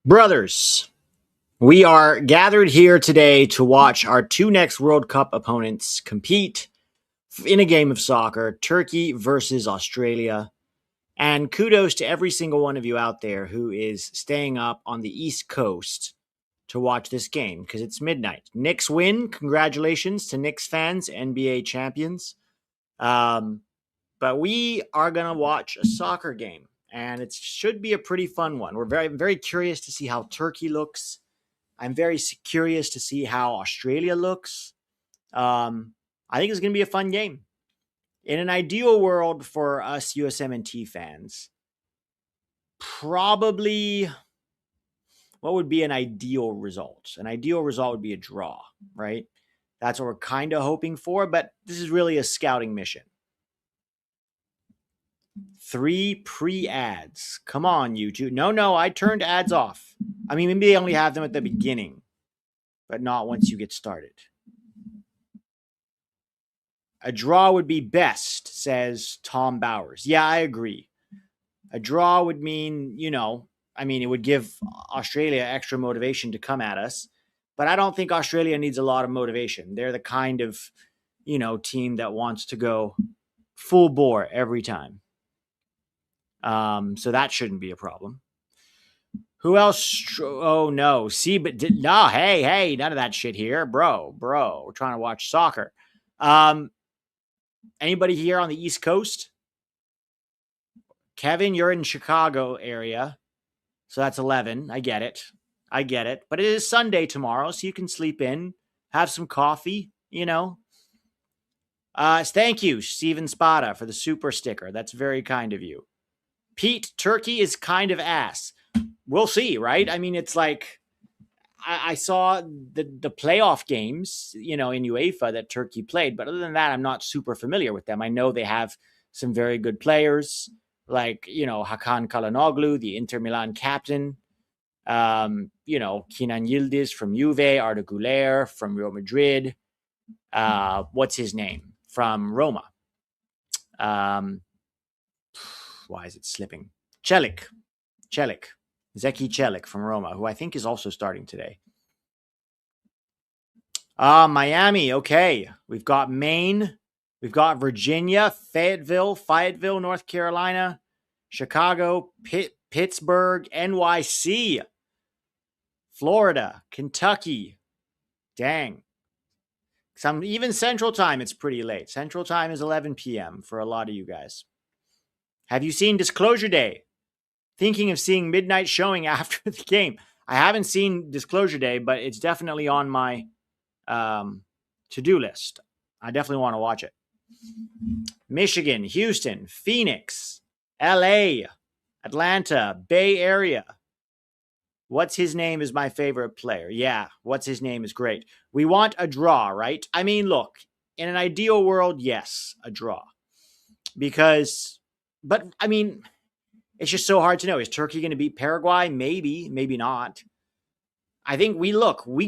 Brothers, we are gathered here today to watch our two next World Cup opponents compete in a game of soccer, Turkey versus Australia. And kudos to every single one of you out there who is staying up on the East Coast to watch this game because it's midnight. Knicks win. Congratulations to Knicks fans, NBA champions. But we are going to watch a soccer game, and it should be a pretty fun one. We're very curious to see how Turkey looks. I'm very curious to see how Australia looks. I think it's going to be a fun game. In an ideal world for us USMNT fans, probably what would be an ideal result? An ideal result would be a draw, right? That's what we're kind of hoping for, but this is really a scouting mission. 3 pre-ads. Come on, YouTube. No, I turned ads off. I mean, maybe they only have them at the beginning, but not once you get started. A draw would be best, says Tom Bowers. Yeah, I agree. A draw would mean, it would give Australia extra motivation to come at us. But I don't think Australia needs a lot of motivation. They're the kind of, team that wants to go full bore every time. So that shouldn't be a problem. Who else? Oh, no. See, but no, hey, none of that shit here. Bro, we're trying to watch soccer. Anybody here on the East Coast? Kevin, you're in Chicago area. So that's 11. I get it. But it is Sunday tomorrow, so you can sleep in, have some coffee, Thank you, Steven Spada, for the super sticker. That's very kind of you. Pete, Turkey is kind of ass. We'll see, right? I mean, it's like I saw the playoff games, in UEFA that Turkey played. But other than that, I'm not super familiar with them. I know they have some very good players like, Hakan Çalhanoğlu, the Inter Milan captain, Kenan Yildiz from Juve, Arda Guler from Real Madrid. What's his name? From Roma. Why is it slipping? Celik. Zeki Celik from Roma, who I think is also starting today. Miami. Okay. We've got Maine. We've got Virginia, Fayetteville, North Carolina, Chicago, Pittsburgh, NYC, Florida, Kentucky. Dang. Even Central Time, it's pretty late. Central Time is 11 p.m. for a lot of you guys. Have you seen Disclosure Day? Thinking of seeing midnight showing after the game. I haven't seen Disclosure Day, but it's definitely on my to-do list. I definitely want to watch it. Michigan, Houston, Phoenix, LA, Atlanta, Bay Area. What's his name is my favorite player. Yeah, what's his name is great. We want a draw, right? I mean, look, in an ideal world, yes, a draw. But I mean, it's just so hard to know. Is Turkey going to beat Paraguay? Maybe not. I think we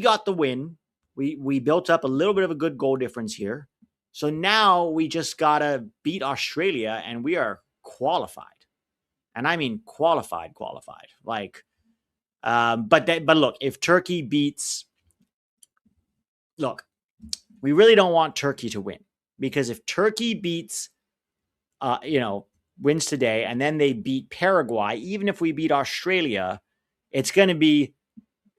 got the win. We built up a little bit of a good goal difference here. So now we just got to beat Australia and we are qualified. And I mean qualified. Like, but look, if Turkey beats, we really don't want Turkey to win, because if Turkey beats, wins today and then they beat Paraguay, even if we beat Australia, it's going to be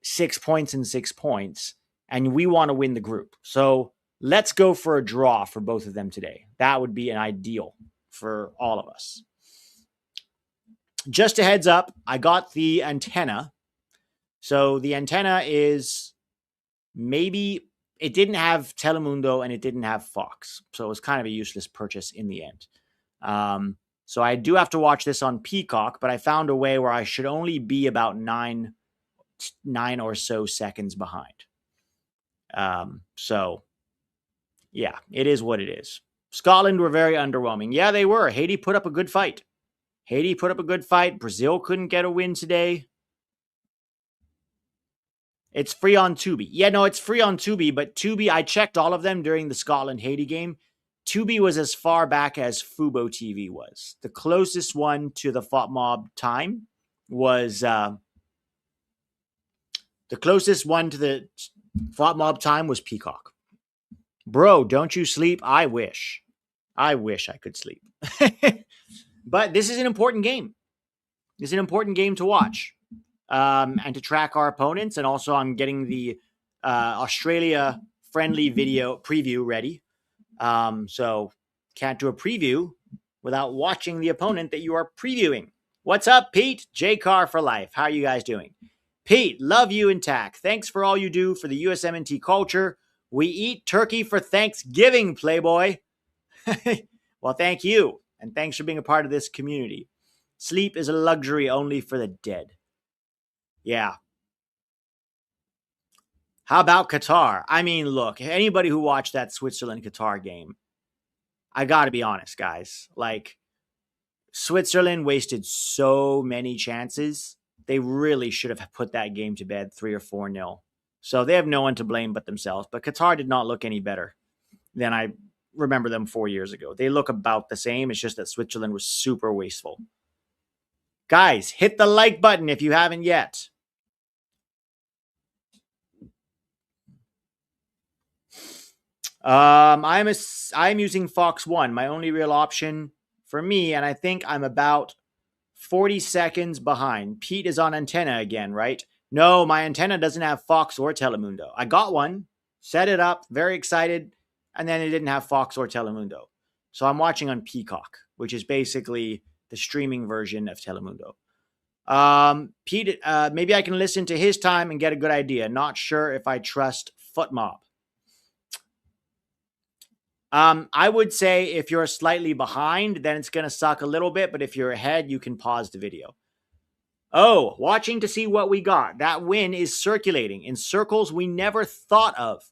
6 points and 6 points, and we want to win the group. So let's go for a draw for both of them today. That would be an ideal for all of us. Just a heads up, I got the antenna. So the antenna is maybe, it didn't have Telemundo and it didn't have Fox. So it was kind of a useless purchase in the end. So I do have to watch this on Peacock, but I found a way where I should only be about nine or so seconds behind. So yeah, it is what it is. Scotland were very underwhelming. Yeah, they were. Haiti put up a good fight. Brazil couldn't get a win today. It's free on Tubi. Yeah, no, it's free on Tubi, but Tubi, I checked all of them during the Scotland-Haiti game. Tubi was as far back as Fubo TV was. The closest one to the FOTMob time was The closest one to the Thought Mob time was Peacock. Bro, don't you sleep? I wish. I wish I could sleep. But this is an important game. It's an important game to watch and to track our opponents. And also, I'm getting the Australia friendly video preview ready. So can't do a preview without watching the opponent that you are previewing. What's up, Pete? J-Car for life. How are you guys doing? Pete, love you and TAC. Thanks for all you do for the USMNT culture. We eat turkey for Thanksgiving, Playboy. Well, thank you. And thanks for being a part of this community. Sleep is a luxury only for the dead. Yeah. How about Qatar? I mean, look, anybody who watched that Switzerland-Qatar game, I got to be honest, guys. Like, Switzerland wasted so many chances. They really should have put that game to bed 3 or 4-0. So they have no one to blame but themselves. But Qatar did not look any better than I remember them 4 years ago. They look about the same. It's just that Switzerland was super wasteful. Guys, hit the like button if you haven't yet. I'm using Fox One, my only real option for me, and I think I'm about 40 seconds behind. Pete is on antenna again, right? No, my antenna doesn't have Fox or Telemundo. I got one, set it up, very excited, and then it didn't have Fox or Telemundo. So I'm watching on Peacock, which is basically the streaming version of Telemundo. Pete, maybe I can listen to his time and get a good idea. Not sure if I trust FootMob. I would say if you're slightly behind, then it's going to suck a little bit. But if you're ahead, you can pause the video. Oh, watching to see what we got. That win is circulating in circles we never thought of.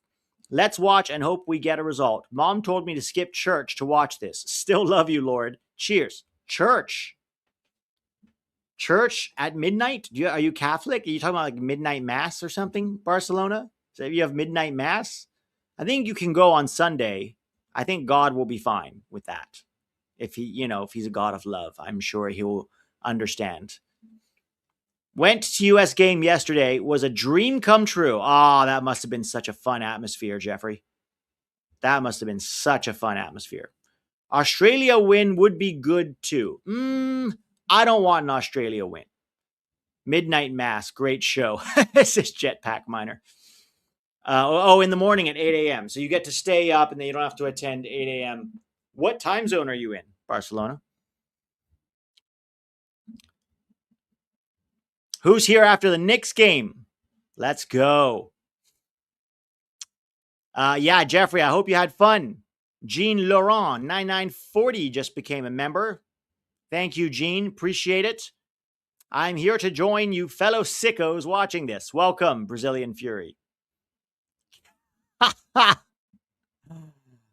Let's watch and hope we get a result. Mom told me to skip church to watch this. Still love you, Lord. Cheers. Church. Church at midnight? Are you Catholic? Are you talking about like midnight mass or something, Barcelona? So if you have midnight mass, I think you can go on Sunday. I think God will be fine with that. If he's a God of love, I'm sure he will understand. Went to US game yesterday. Was a dream come true. Oh, that must have been such a fun atmosphere, Jeffrey. That must have been such a fun atmosphere. Australia win would be good too. I don't want an Australia win. Midnight Mass, great show. This is Jetpack Miner. In the morning at 8 a.m. So you get to stay up and then you don't have to attend 8 a.m. What time zone are you in, Barcelona? Who's here after the Knicks game? Let's go. Yeah, Jeffrey, I hope you had fun. Jean Laurent, 9940 just became a member. Thank you, Jean. Appreciate it. I'm here to join you fellow sickos watching this. Welcome, Brazilian Fury.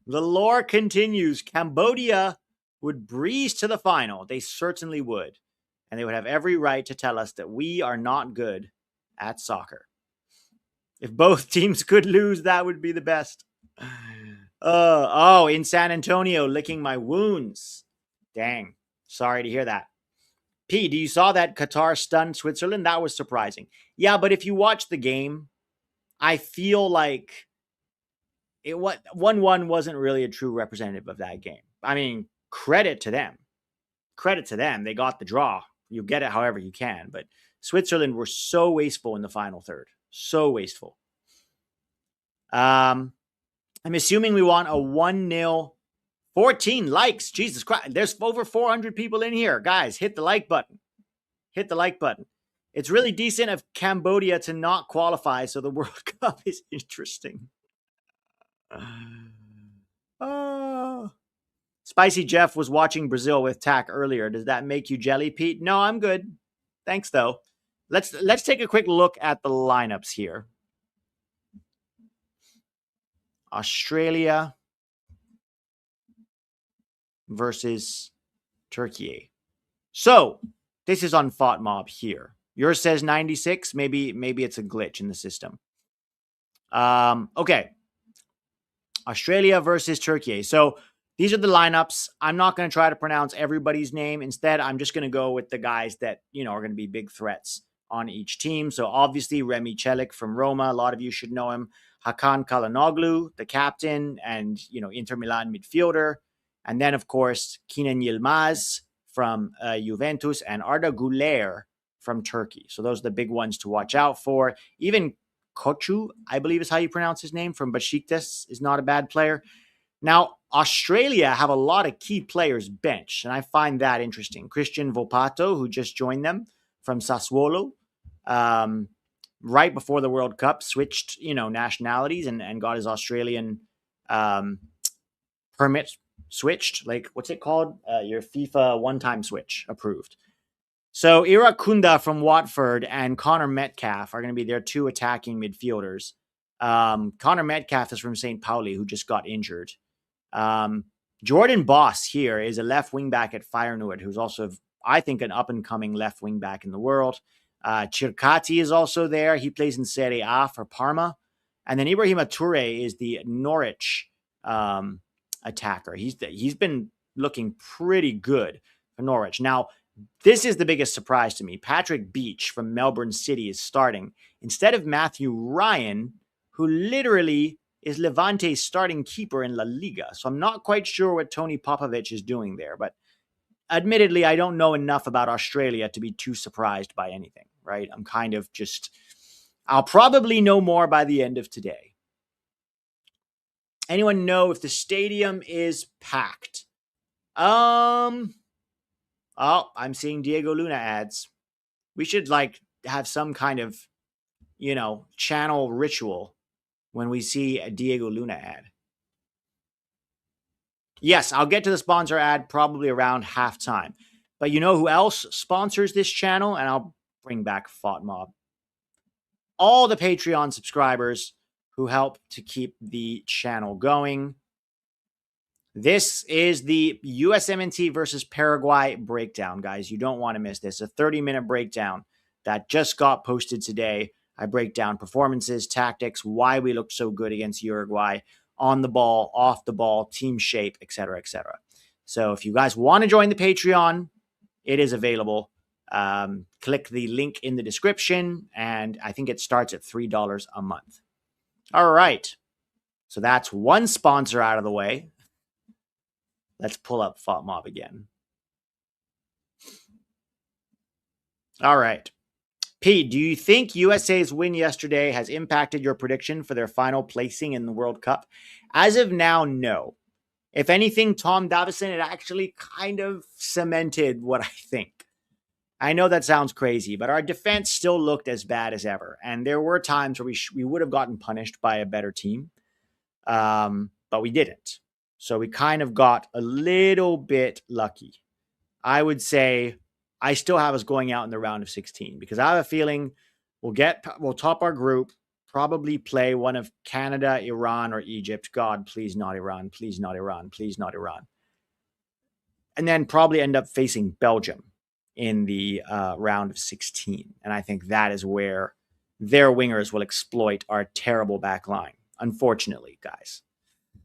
The lore continues. Cambodia would breeze to the final. They certainly would. And they would have every right to tell us that we are not good at soccer. If both teams could lose, that would be the best. In San Antonio, licking my wounds. Dang. Sorry to hear that. P, do you saw that Qatar stunned Switzerland? That was surprising. Yeah, but if you watch the game, I feel like 1-1 wasn't really a true representative of that game. I mean, credit to them. Credit to them. They got the draw. You get it however you can. But Switzerland were so wasteful in the final third. So wasteful. I'm assuming we want a 1-0. 14 likes. Jesus Christ. There's over 400 people in here. Guys, hit the like button. Hit the like button. It's really decent of Cambodia to not qualify, so the World Cup is interesting. Spicy Jeff was watching Brazil with TAC earlier. Does that make you jelly, Pete? No, I'm good. Thanks, though. Let's take a quick look at the lineups here. Australia versus Turkiye. So this is on FOTMob here. Yours says 96. Maybe it's a glitch in the system. Okay. Australia versus Turkiye. So these are the lineups. I'm not going to try to pronounce everybody's name. Instead, I'm just going to go with the guys that, are going to be big threats on each team. So obviously Remy Celik from Roma, a lot of you should know him. Hakan Çalhanoğlu, the captain and, Inter Milan midfielder. And then, of course, Kenan Yilmaz from Juventus and Arda Guler from Turkey. So those are the big ones to watch out for. Even Koçu, I believe is how you pronounce his name, from Besiktas, is not a bad player. Now, Australia have a lot of key players benched, and I find that interesting. Cristian Volpato, who just joined them from Sassuolo, right before the World Cup, switched, nationalities and got his Australian permit switched. Like, what's it called? Your FIFA one-time switch approved. So Irakunda from Watford and Connor Metcalf are going to be their two attacking midfielders. Connor Metcalf is from St. Pauli, who just got injured. Jordan Boss here is a left wing back at Feyenoord, who's also, I think, an up-and-coming left wing back in the world. Circati is also there. He plays in Serie A for Parma. And then Ibrahima Toure is the Norwich attacker. He's been looking pretty good for Norwich. Now, this is the biggest surprise to me. Patrick Beach from Melbourne City is starting instead of Matthew Ryan, who literally is Levante's starting keeper in La Liga. So I'm not quite sure what Tony Popovic is doing there, but admittedly, I don't know enough about Australia to be too surprised by anything, right? I'm kind of I'll probably know more by the end of today. Anyone know if the stadium is packed? Oh, I'm seeing Diego Luna ads. We should have some kind of, channel ritual when we see a Diego Luna ad. Yes, I'll get to the sponsor ad probably around halftime. But you know who else sponsors this channel? And I'll bring back FOTMob. All the Patreon subscribers who help to keep the channel going. This is the USMNT versus Paraguay breakdown, guys. You don't want to miss this. A 30-minute breakdown that just got posted today. I break down performances, tactics, why we looked so good against Uruguay, on the ball, off the ball, team shape, etc., etc. So if you guys want to join the Patreon, it is available. Click the link in the description, and I think it starts at $3 a month. All right. So that's one sponsor out of the way. Let's pull up FOTMob again. All right. Pete, do you think USA's win yesterday has impacted your prediction for their final placing in the World Cup? As of now, no. If anything, Tom Davison, it actually kind of cemented what I think. I know that sounds crazy, but our defense still looked as bad as ever. And there were times where we would have gotten punished by a better team, but we didn't. So we kind of got a little bit lucky. I would say I still have us going out in the round of 16 because I have a feeling we'll top our group, probably play one of Canada, Iran, or Egypt. God, please not Iran. Please not Iran. Please not Iran. And then probably end up facing Belgium in the round of 16. And I think that is where their wingers will exploit our terrible back line, unfortunately, guys.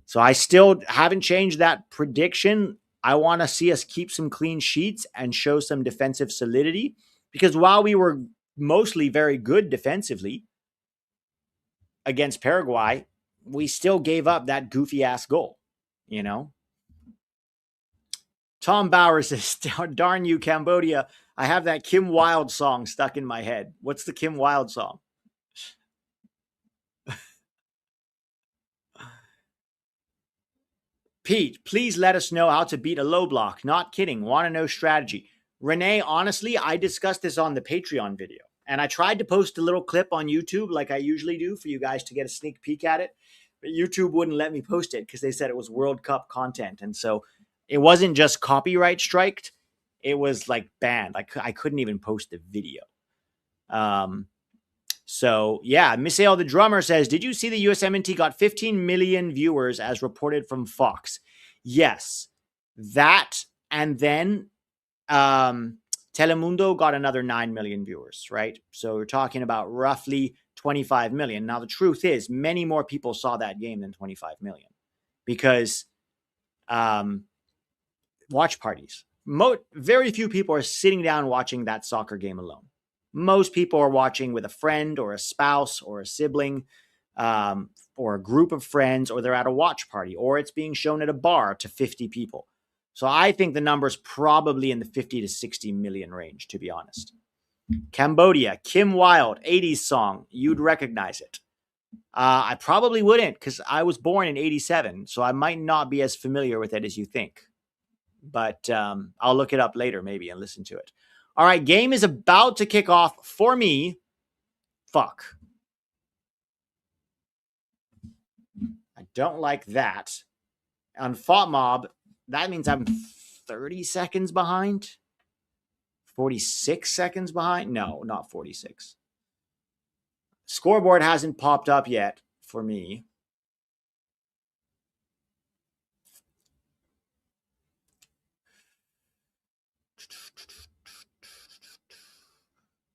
So I still haven't changed that prediction. I want to see us keep some clean sheets and show some defensive solidity because while we were mostly very good defensively against Paraguay, we still gave up that goofy ass goal, Tom Bauer says, darn you, Cambodia. I have that Kim Wilde song stuck in my head. What's the Kim Wilde song? Pete, please let us know how to beat a low block. Not kidding. Want to know strategy. Renee, honestly, I discussed this on the Patreon video. And I tried to post a little clip on YouTube like I usually do for you guys to get a sneak peek at it. But YouTube wouldn't let me post it because they said it was World Cup content. And so it wasn't just copyright striked. It was banned. I couldn't even post the video. So, yeah, Misael the drummer says, did you see the USMNT got 15 million viewers as reported from Fox? Yes. That, and then Telemundo got another 9 million viewers, right? So we're talking about roughly 25 million. Now, the truth is, many more people saw that game than 25 million because watch parties. Very few people are sitting down watching that soccer game alone. Most people are watching with a friend or a spouse or a sibling, or a group of friends, or they're at a watch party, or it's being shown at a bar to 50 people. So I think the number's probably in the 50 to 60 million range, to be honest. Cambodia, Kim Wilde, 80s song. You'd recognize it. I probably wouldn't, because I was born in 87, so I might not be as familiar with it as you think. But I'll look it up later maybe and listen to it. All right, game is about to kick off for me. Fuck. I don't like that. On FOTMob, that means I'm 30 seconds behind. 46 seconds behind? No, not 46. Scoreboard hasn't popped up yet for me.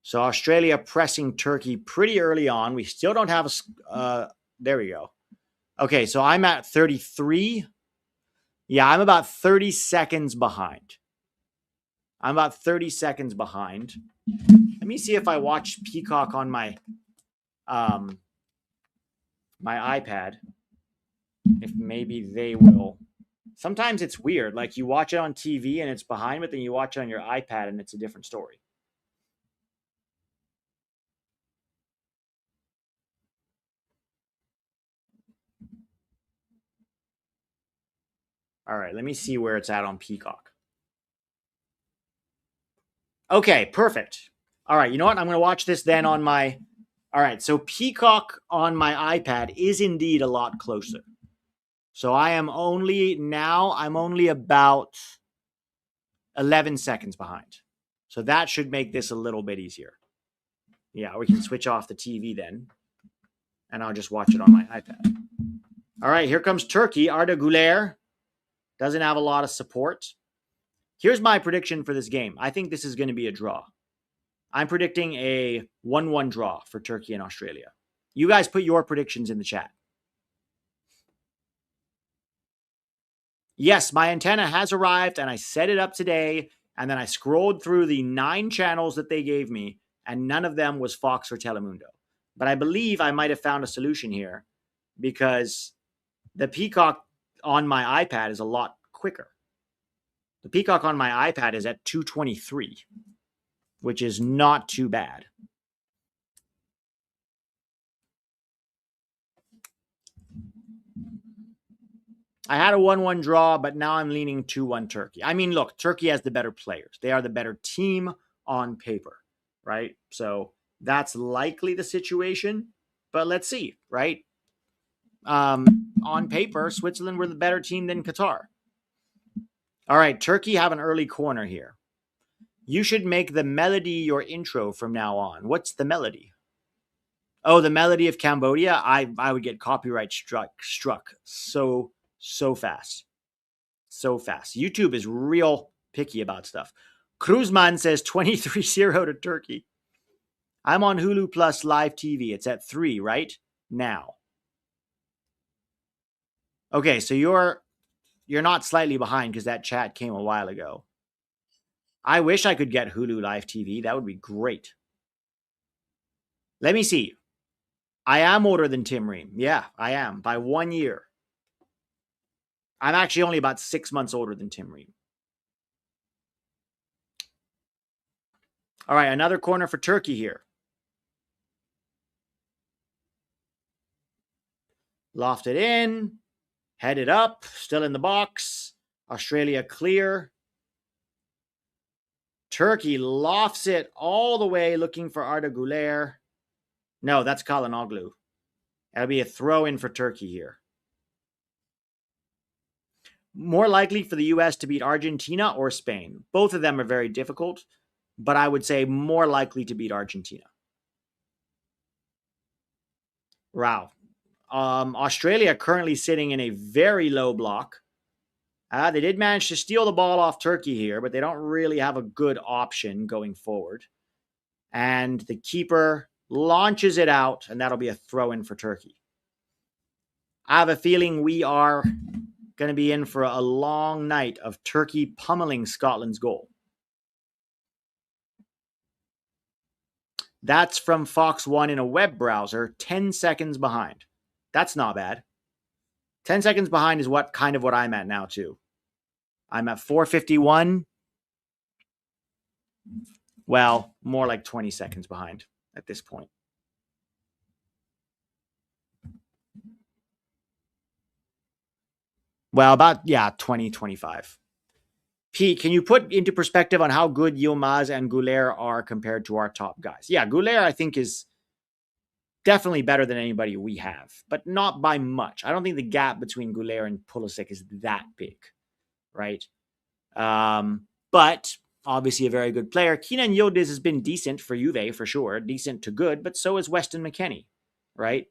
So Australia pressing Turkey pretty early on. We still don't have a... there we go. Okay, so I'm at 33. Yeah, I'm about 30 seconds behind. Let me see if I watch Peacock on my my iPad. If maybe they will. Sometimes it's weird. Like you watch it on TV and it's behind, but then you watch it on your iPad and it's a different story. All right, let me see where it's at on Peacock. Okay, perfect. All right, you know what? I'm going to watch this then on my... All right, so Peacock on my iPad is indeed a lot closer. So I'm only about 11 seconds behind. So that should make this a little bit easier. Yeah, we can switch off the TV then, and I'll just watch it on my iPad. All right, here comes Turkey. Arda Guler doesn't have a lot of support. Here's my prediction for this game. I think this is going to be a draw. I'm predicting a 1-1 draw for Turkey and Australia. You guys put your predictions in the chat. Yes, my antenna has arrived, and I set it up today, and then I scrolled through the 9 channels that they gave me, and none of them was Fox or Telemundo. But I believe I might have found a solution here, because the Peacock on my iPad is a lot quicker. The Peacock on my iPad is at 223, which is not too bad. I had a 1-1 draw, but now I'm leaning 2-1 Turkey. I mean, look, Turkey has the better players. They are the better team on paper, right? So that's likely the situation, but let's see, right? On paper, Switzerland were the better team than Qatar. All right, Turkey have an early corner here. You should make the melody your intro from now on. What's the melody? Oh, the melody of Cambodia? I would get copyright struck so fast. So fast. YouTube is real picky about stuff. Cruzman says 23-0 to Turkey. I'm on Hulu Plus live TV. It's at 3 right now. Okay, so you're not slightly behind because that chat came a while ago. I wish I could get Hulu live TV. That would be great. Let me see. I am older than Tim Ream. Yeah, I am. By 1 year. I'm actually only about 6 months older than Tim Ream. All right, another corner for Turkey here. Lofted in. Headed up. Still in the box. Australia clear. Turkey lofts it all the way looking for Arda Guler. No, that's Kalanoglu. That'll be a throw-in for Turkey here. More likely for the U.S. to beat Argentina or Spain. Both of them are very difficult, but I would say more likely to beat Argentina. Wow. Australia currently sitting in a very low block. They did manage to steal the ball off Turkey here, but they don't really have a good option going forward. And the keeper launches it out, and that'll be a throw-in for Turkey. I have a feeling we are going to be in for a long night of Turkey pummeling Scotland's goal. That's from Fox One in a web browser, 10 seconds behind. That's not bad. 10 seconds behind is what I'm at now too. I'm at 451. Well, more like 20 seconds behind at this point. Well, about 20, 25. Pete, can you put into perspective on how good Yilmaz and Guler are compared to our top guys? Yeah, Guler, I think, is definitely better than anybody we have, but not by much. I don't think the gap between Guler and Pulisic is that big, right? But obviously a very good player. Kenan Yildiz has been decent for Juve, for sure. Decent to good, but so is Weston McKennie, right?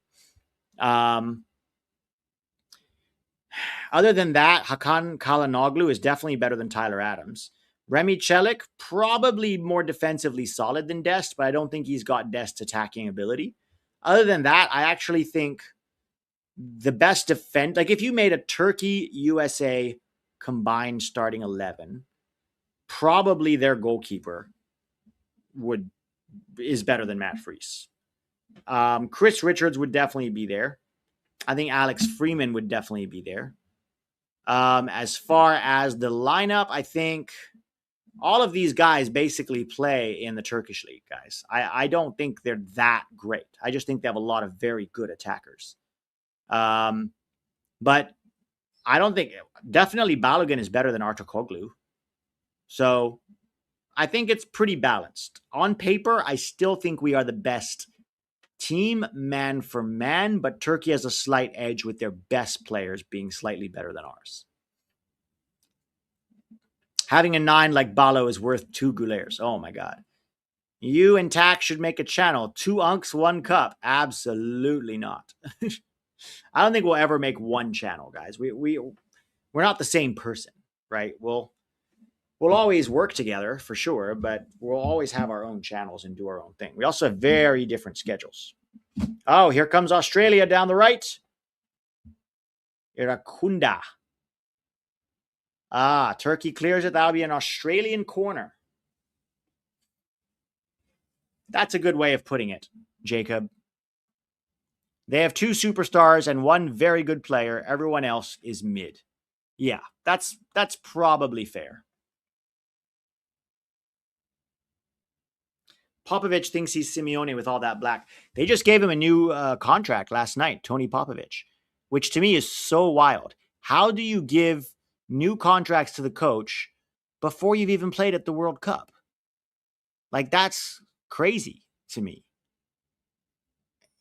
Other than that, Hakan Çalhanoğlu is definitely better than Tyler Adams. Remy Celik, probably more defensively solid than Dest, but I don't think he's got Dest's attacking ability. Other than that, I actually think the best defense, like if you made a Turkey USA combined starting 11, probably their goalkeeper is better than Matt Freese. Chris Richards would definitely be there. I think Alex Freeman would definitely be there. As far as the lineup, I think all of these guys basically play in the Turkish league, guys. I don't think they're that great. I just think they have a lot of very good attackers. But I don't think, definitely Balogun is better than Artukoglu. So I think it's pretty balanced. On paper, I still think we are the best team man for man, but Turkey has a slight edge with their best players being slightly better than ours. Having a 9 like Balo is worth 2 Gulers. Oh my God. You and Tax should make a channel. 2 unks, 1 cup. Absolutely not. I don't think we'll ever make one channel, guys. We're not the same person, right? We'll always work together for sure, but we'll always have our own channels and do our own thing. We also have very different schedules. Oh, here comes Australia down the right. Irakunda. Turkey clears it. That'll be an Australian corner. That's a good way of putting it, Jacob. They have 2 superstars and 1 very good player. Everyone else is mid. Yeah, that's probably fair. Popovic thinks he's Simeone with all that black. They just gave him a new contract last night, Tony Popovic, which to me is so wild. How do you give new contracts to the coach before you've even played at the World Cup? Like, that's crazy to me.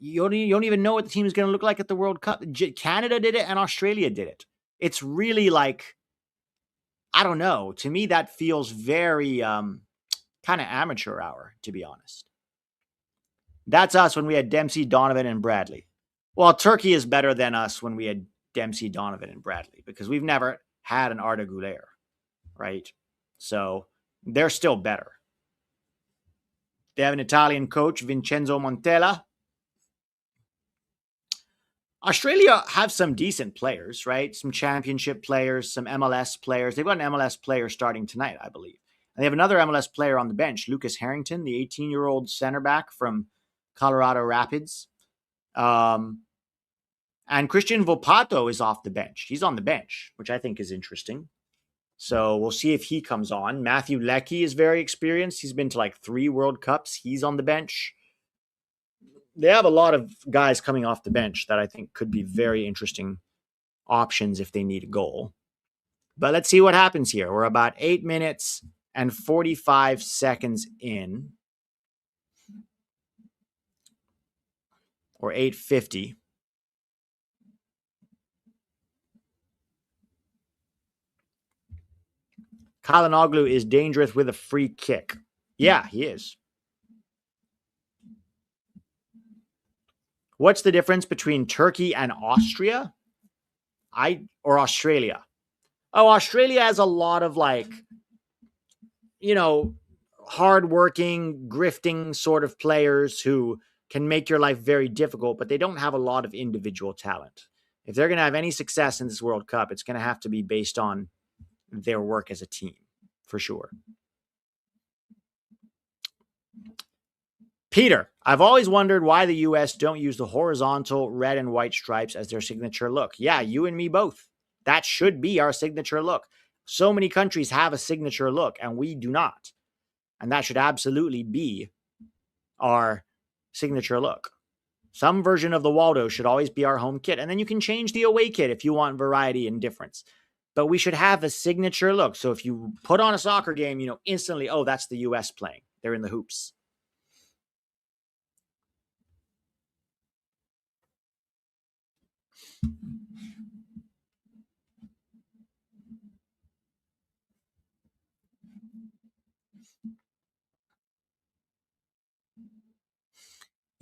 You don't even know what the team is going to look like at the World Cup. Canada did it and Australia did it. It's really like, I don't know. To me, that feels very kind of amateur hour, to be honest. That's us when we had Dempsey, Donovan, and Bradley. Well, Turkey is better than us when we had Dempsey, Donovan, and Bradley because we've never had an Arda Guler, right? So they're still better. They have an Italian coach, Vincenzo Montella. Australia have some decent players, right? Some championship players, some MLS players. They've got an MLS player starting tonight, I believe. And they have another MLS player on the bench, Lucas Harrington, the 18-year-old center back from Colorado Rapids. And Cristian Volpato is off the bench. He's on the bench, which I think is interesting. So we'll see if he comes on. Matthew Leckie is very experienced. He's been to like 3 World Cups. He's on the bench. They have a lot of guys coming off the bench that I think could be very interesting options if they need a goal. But let's see what happens here. We're about 8 minutes and 45 seconds in. Or 8:50. Çalhanoğlu is dangerous with a free kick. Yeah, he is. What's the difference between Turkey and Austria? Or Australia? Oh, Australia has a lot of hardworking, grifting sort of players who can make your life very difficult, but they don't have a lot of individual talent. If they're going to have any success in this World Cup, it's going to have to be based on their work as a team, for sure. Peter, I've always wondered why the US don't use the horizontal red and white stripes as their signature look. Yeah, you and me both. That should be our signature look. So many countries have a signature look, and we do not. And that should absolutely be our signature look. Some version of the Waldo should always be our home kit. And then you can change the away kit if you want variety and difference. But we should have a signature look. So if you put on a soccer game, you know instantly, oh, that's the US playing. They're in the hoops.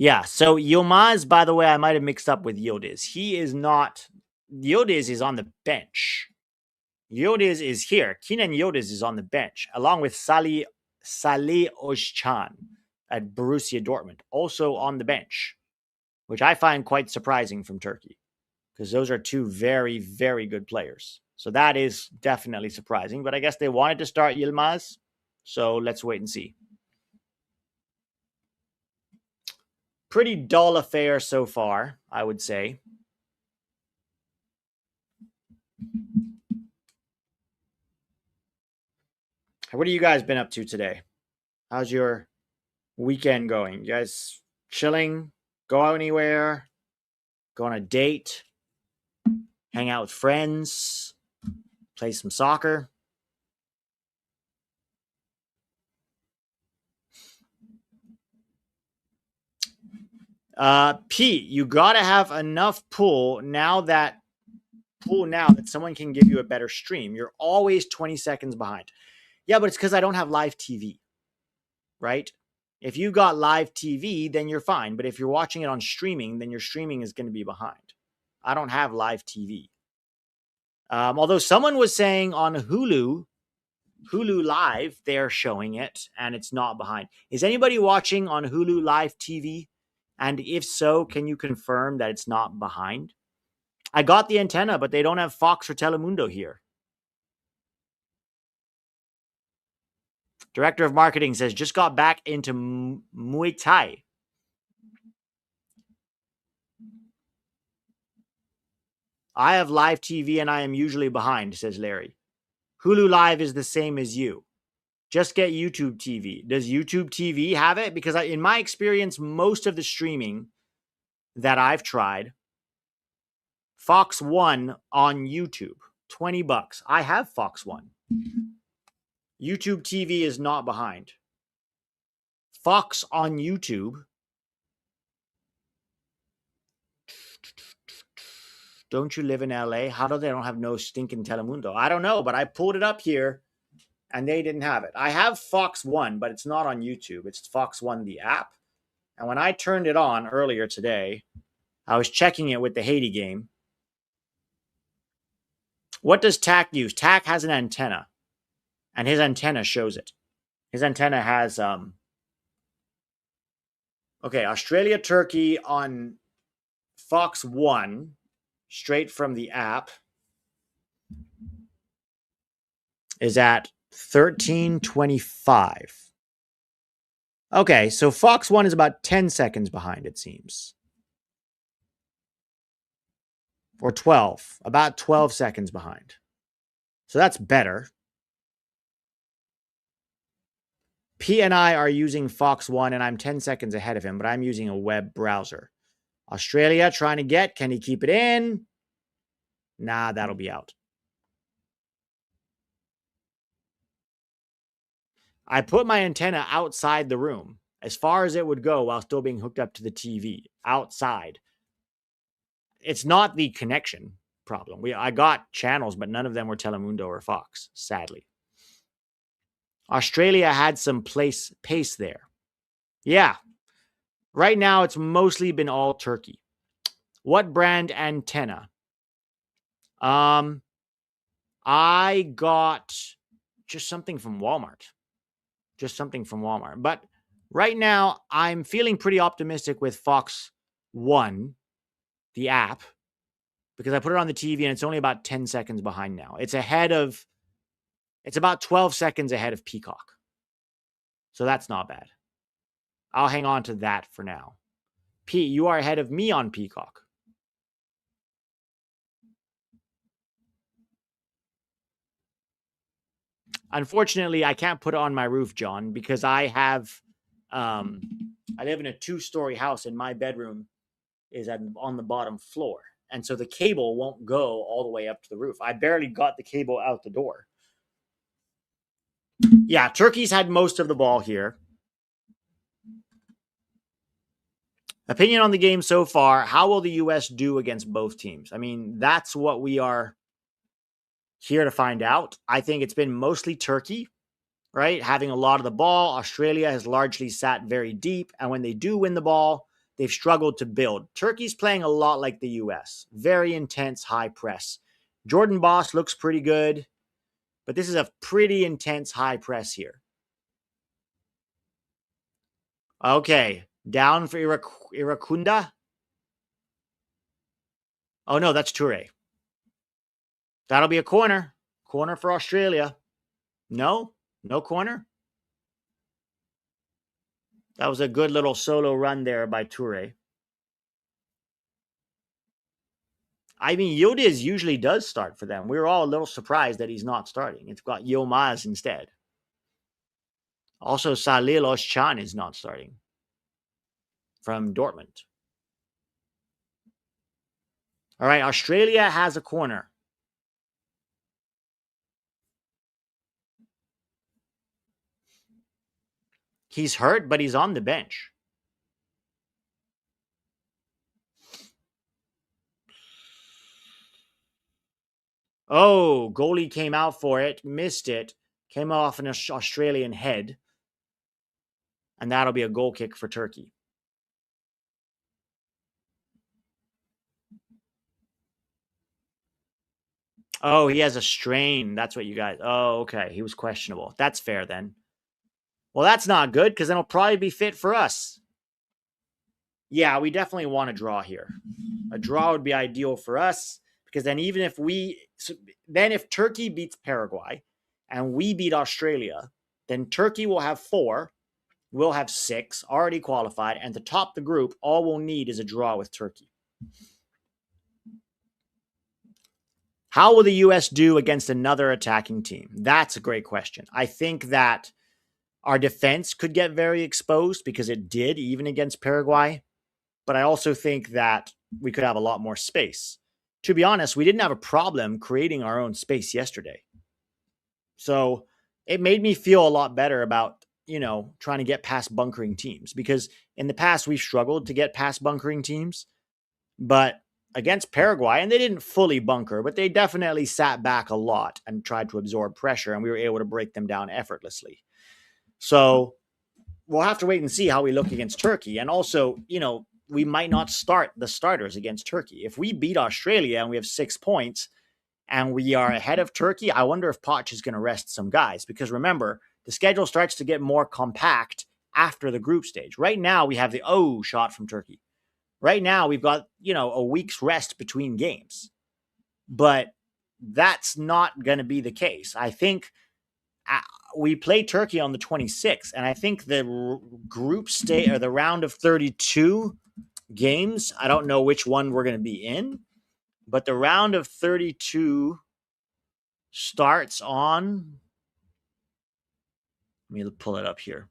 Yeah, so Yilmaz, by the way, I might have mixed up with Yildiz. He is not. Yildiz is on the bench. Yildiz is here. Kenan Yildiz is on the bench, along with Salih Özcan at Borussia Dortmund, also on the bench, which I find quite surprising from Turkey, because those are two very, very good players. So that is definitely surprising, but I guess they wanted to start Yilmaz, so let's wait and see. Pretty dull affair so far, I would say. What have you guys been up to today? How's your weekend going? You guys chilling? Go out anywhere? Go on a date? Hang out with friends? Play some soccer? Pete, you gotta have enough pull now that someone can give you a better stream. You're always 20 seconds behind. Yeah, but it's because I don't have live TV, right? If you got live TV, then you're fine. But if you're watching it on streaming, then your streaming is going to be behind. I don't have live TV. Although someone was saying on Hulu Live, they're showing it and it's not behind. Is anybody watching on Hulu Live TV? And if so, can you confirm that it's not behind? I got the antenna, but they don't have Fox or Telemundo here. Director of Marketing says, just got back into Muay Thai. I have live TV and I am usually behind, says Larry. Hulu Live is the same as you. Just get YouTube TV. Does YouTube TV have it? Because in my experience, most of the streaming that I've tried, Fox One on YouTube, $20. I have Fox One. YouTube TV is not behind. Fox on YouTube. Don't you live in LA? How do they don't have no stinking Telemundo? I don't know, but I pulled it up here and they didn't have it. I have Fox One, but it's not on YouTube. It's Fox One, the app. And when I turned it on earlier today, I was checking it with the Haiti game. What does TAC use? TAC has an antenna, and his antenna shows it. His antenna has, okay, Australia, Turkey on Fox One, straight from the app, is at 1325. Okay, so Fox One is about 10 seconds behind, it seems. Or 12, about 12 seconds behind. So that's better. P and I are using Fox One, and I'm 10 seconds ahead of him, but I'm using a web browser. Australia trying to get, can he keep it in? Nah, that'll be out. I put my antenna outside the room, as far as it would go while still being hooked up to the TV, outside. It's not the connection problem. I got channels, but none of them were Telemundo or Fox, sadly. Australia had some pace there. Yeah. Right now, it's mostly been all Turkey. What brand antenna? I got just something from Walmart. But right now, I'm feeling pretty optimistic with Fox One, the app, because I put it on the TV and it's only about 10 seconds behind now. It's about 12 seconds ahead of Peacock. So that's not bad. I'll hang on to that for now. Pete, you are ahead of me on Peacock. Unfortunately, I can't put it on my roof, John, because I live in a 2-story house, and my bedroom is on the bottom floor. And so the cable won't go all the way up to the roof. I barely got the cable out the door. Yeah, Turkey's had most of the ball here. Opinion on the game so far. How will the U.S. do against both teams? I mean, that's what we are here to find out. I think it's been mostly Turkey, right? Having a lot of the ball. Australia has largely sat very deep. And when they do win the ball, they've struggled to build. Turkey's playing a lot like the U.S. Very intense, high press. Jordan Boss looks pretty good, but this is a pretty intense high press here. Okay, down for Irakunda. Oh, no, that's Toure. That'll be a corner. Corner for Australia. No corner. That was a good little solo run there by Toure. I mean, Yildiz usually does start for them. We were all a little surprised that he's not starting. It's got Yilmaz instead. Also, Salil Özcan is not starting from Dortmund. All right, Australia has a corner. He's hurt, but he's on the bench. Oh, goalie came out for it, missed it, came off an Australian head, and that'll be a goal kick for Turkey. Oh, he has a strain. That's what you guys. Oh, okay. He was questionable. That's fair then. Well, that's not good because then he'll probably be fit for us. Yeah, we definitely want a draw here. A draw would be ideal for us because then even if if Turkey beats Paraguay and we beat Australia, then Turkey will have 4, we'll have 6 already qualified, and to top the group, all we'll need is a draw with Turkey. How will the U.S. do against another attacking team? That's a great question. I think that our defense could get very exposed because it did, even against Paraguay. But I also think that we could have a lot more space. To be honest, we didn't have a problem creating our own space yesterday. So it made me feel a lot better about, trying to get past bunkering teams, because in the past we've struggled to get past bunkering teams. But against Paraguay, and they didn't fully bunker, but they definitely sat back a lot and tried to absorb pressure, and we were able to break them down effortlessly. So we'll have to wait and see how we look against Turkey. And also, we might not start the starters against Turkey. If we beat Australia and we have 6 points and we are ahead of Turkey, I wonder if Poch is going to rest some guys. Because remember, the schedule starts to get more compact after the group stage. Right now, we have the shot from Turkey. Right now, we've got, a week's rest between games. But that's not going to be the case. I think we play Turkey on the 26th, and I think the group stage or the round of 32 games, I don't know which one we're going to be in, but the round of 32 starts on, let me pull it up here.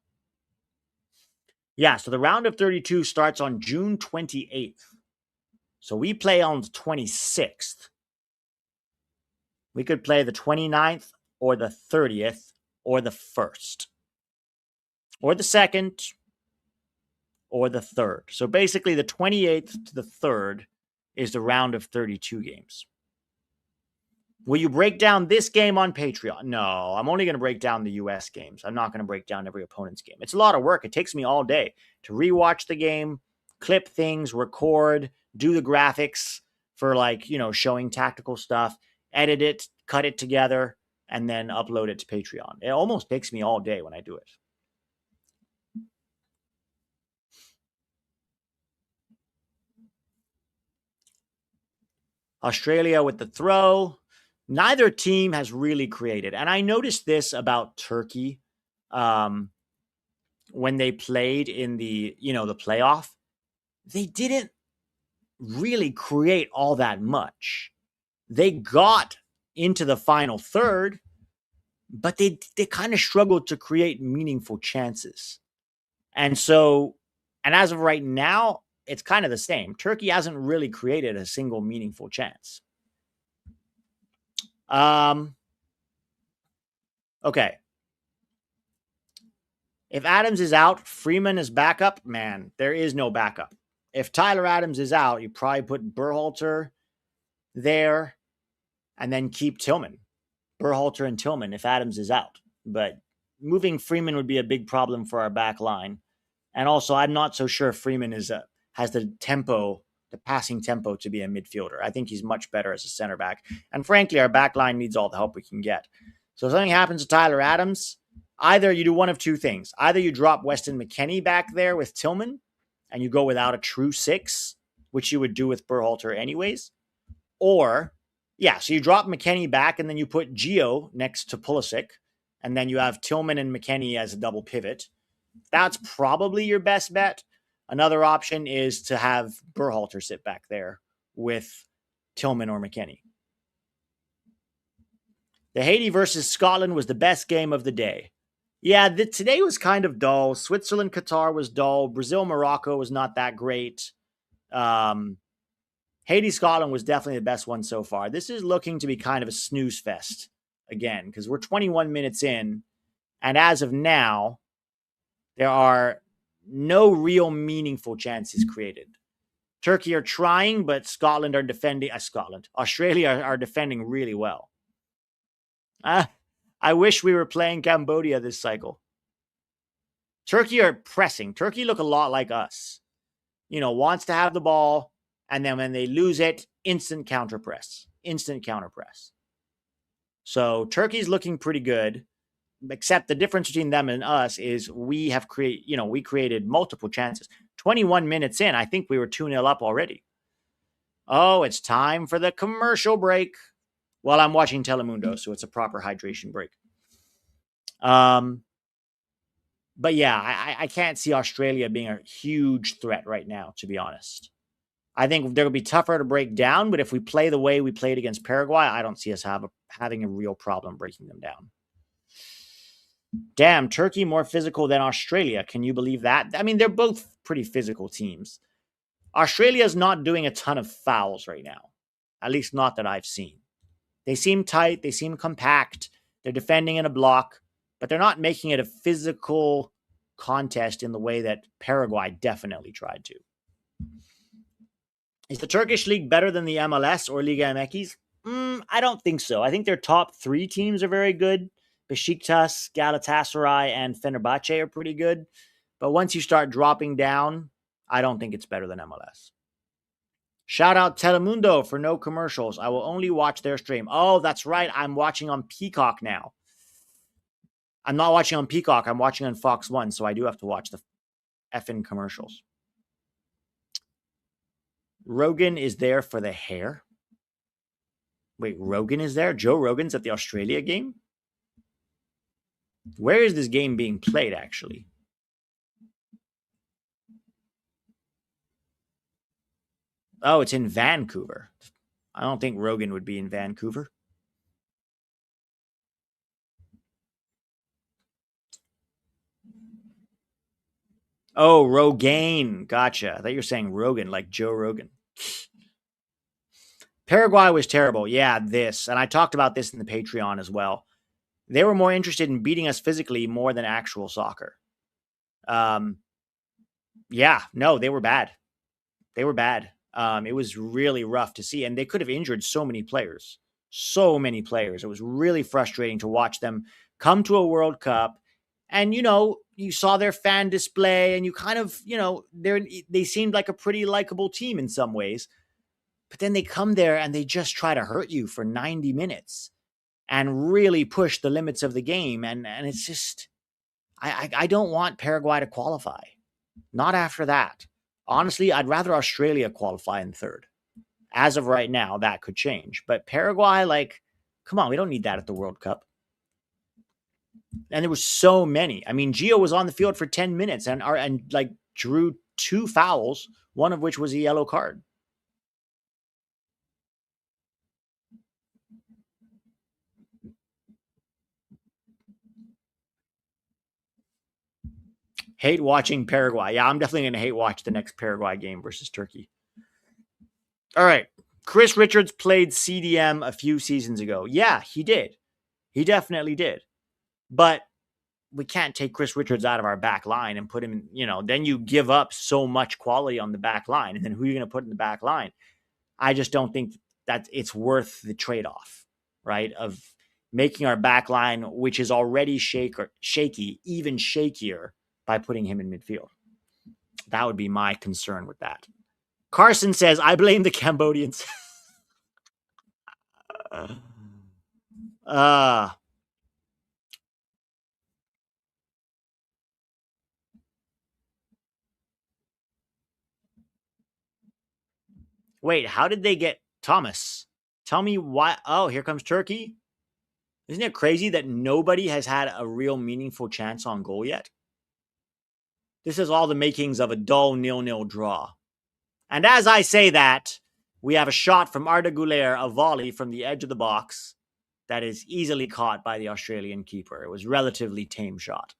Yeah, so the round of 32 starts on June 28th. So we play on the 26th. We could play the 29th or the 30th or the 1st or the 2nd or the 3rd. So basically the 28th to the 3rd is the round of 32 games. Will you break down this game on Patreon? No, I'm only going to break down the U.S. games. I'm not going to break down every opponent's game. It's a lot of work. It takes me all day to rewatch the game, clip things, record, do the graphics for showing tactical stuff, edit it, cut it together, and then upload it to Patreon. It almost takes me all day when I do it. Australia with the throw. Neither team has really created. And I noticed this about Turkey. when they played in the, the playoff, they didn't really create all that much. They got into the final third, but they kind of struggled to create meaningful chances. And so, and as of right now, it's kind of the same. Turkey hasn't really created a single meaningful chance. Okay. If Adams is out, Freeman is backup. Man, there is no backup. If Tyler Adams is out, you probably put Berhalter there and then keep Tillman. Berhalter and Tillman if Adams is out. But moving Freeman would be a big problem for our back line. And also, I'm not so sure Freeman has the tempo, the passing tempo to be a midfielder. I think he's much better as a center back. And frankly, our back line needs all the help we can get. So if something happens to Tyler Adams, either you do one of two things. Either you drop Weston McKennie back there with Tillman and you go without a true six, which you would do with Berhalter anyways. Or, so you drop McKennie back and then you put Gio next to Pulisic, and then you have Tillman and McKennie as a double pivot. That's probably your best bet. Another option is to have Berhalter sit back there with Tillman or McKennie. The Haiti versus Scotland was the best game of the day. Yeah, today was kind of dull. Switzerland, Qatar was dull. Brazil, Morocco was not that great. Haiti, Scotland was definitely the best one so far. This is looking to be kind of a snooze fest again, because we're 21 minutes in, and as of now, there are no real meaningful chances created. Turkey are trying, but Scotland are defending. Australia are defending really well. I wish we were playing Cambodia this cycle. Turkey are pressing. Turkey look a lot like us. Wants to have the ball, and then when they lose it, instant counter press. So Turkey's looking pretty good. Except the difference between them and us is we created multiple chances. 21 minutes in, I think we were 2-0 up already. Oh, it's time for the commercial break. Well, I'm watching Telemundo, so it's a proper hydration break. But yeah, I can't see Australia being a huge threat right now, to be honest. I think they'll be tougher to break down, but if we play the way we played against Paraguay, I don't see us having a real problem breaking them down. Damn, Turkey more physical than Australia. Can you believe that? I mean, they're both pretty physical teams. Australia's not doing a ton of fouls right now. At least not that I've seen. They seem tight. They seem compact. They're defending in a block, but they're not making it a physical contest in the way that Paraguay definitely tried to. Is the Turkish league better than the MLS or Liga MX? I don't think so. I think their top 3 teams are very good. Besiktas, Galatasaray, and Fenerbahce are pretty good. But once you start dropping down, I don't think it's better than MLS. Shout out Telemundo for no commercials. I will only watch their stream. Oh, that's right. I'm watching on Peacock now. I'm not watching on Peacock. I'm watching on Fox 1, so I do have to watch the effing commercials. Rogan is there for the hair. Wait, Rogan is there? Joe Rogan's at the Australia game? Where is this game being played, actually? Oh, it's in Vancouver. I don't think Rogan would be in Vancouver. Oh, Rogaine. Gotcha. I thought you were saying Rogan, like Joe Rogan. Paraguay was terrible. Yeah, this. And I talked about this in the Patreon as well. They were more interested in beating us physically more than actual soccer. Yeah, no, they were bad. They were bad. It was really rough to see. And they could have injured so many players. So many players. It was really frustrating to watch them come to a World Cup. And, you saw their fan display and you kind of, they seemed like a pretty likable team in some ways. But then they come there and they just try to hurt you for 90 minutes and really push the limits of the game. And it's just, I don't want Paraguay to qualify. Not after that. Honestly, I'd rather Australia qualify in third. As of right now, that could change. But Paraguay, come on, we don't need that at the World Cup. And there was so many. I mean, Gio was on the field for 10 minutes and like drew 2 fouls, one of which was a yellow card. Hate watching Paraguay. Yeah, I'm definitely going to hate watch the next Paraguay game versus Turkey. All right. Chris Richards played CDM a few seasons ago. Yeah, he did. He definitely did. But we can't take Chris Richards out of our back line and put him in, then you give up so much quality on the back line. And then who are you going to put in the back line? I just don't think that it's worth the trade-off, right? Of making our back line, which is already shaky, even shakier by putting him in midfield. That would be my concern with that. Carson says, I blame the Cambodians. uh, Wait, how did they get Thomas? Tell me why. Oh, here comes Turkey. Isn't it crazy that nobody has had a real meaningful chance on goal yet? This is all the makings of a dull 0-0 draw. And as I say that, we have a shot from Arda Guler, a volley from the edge of the box that is easily caught by the Australian keeper. It was a relatively tame shot.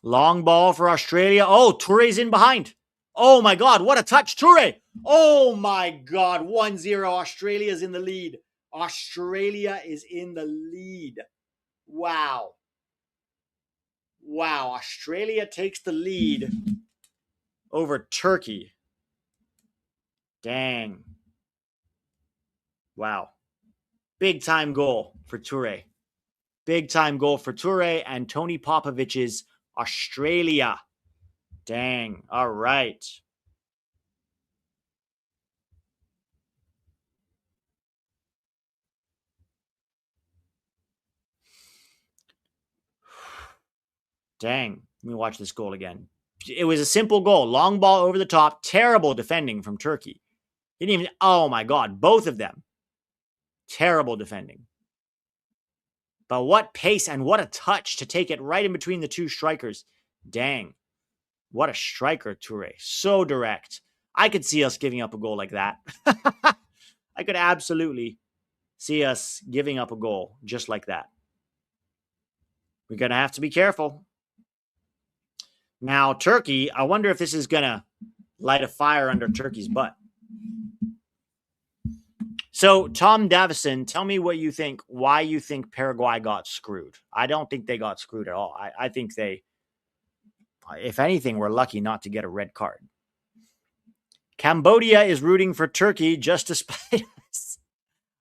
Long ball for Australia. Oh, Touré's in behind. Oh my God, what a touch, Touré. Oh my God, 1-0. Australia's in the lead. Australia is in the lead. Wow. Wow, Australia takes the lead over Turkey. Dang. Wow. Big time goal for Touré. Big time goal for Touré and Tony Popovic's Australia. Dang. All right. Dang. Let me watch this goal again. It was a simple goal. Long ball over the top. Terrible defending from Turkey. Didn't even, oh my God, both of them. Terrible defending. But what pace and what a touch to take it right in between the two strikers. Dang. What a striker, Touré. So direct. I could see us giving up a goal like that. I could absolutely see us giving up a goal just like that. We're going to have to be careful. Now, Turkey, I wonder if this is going to light a fire under Turkey's butt. So, Tom Davison, tell me what you think, why you think Paraguay got screwed. I don't think they got screwed at all. I think they, if anything, were lucky not to get a red card. Cambodia is rooting for Turkey just to spite us.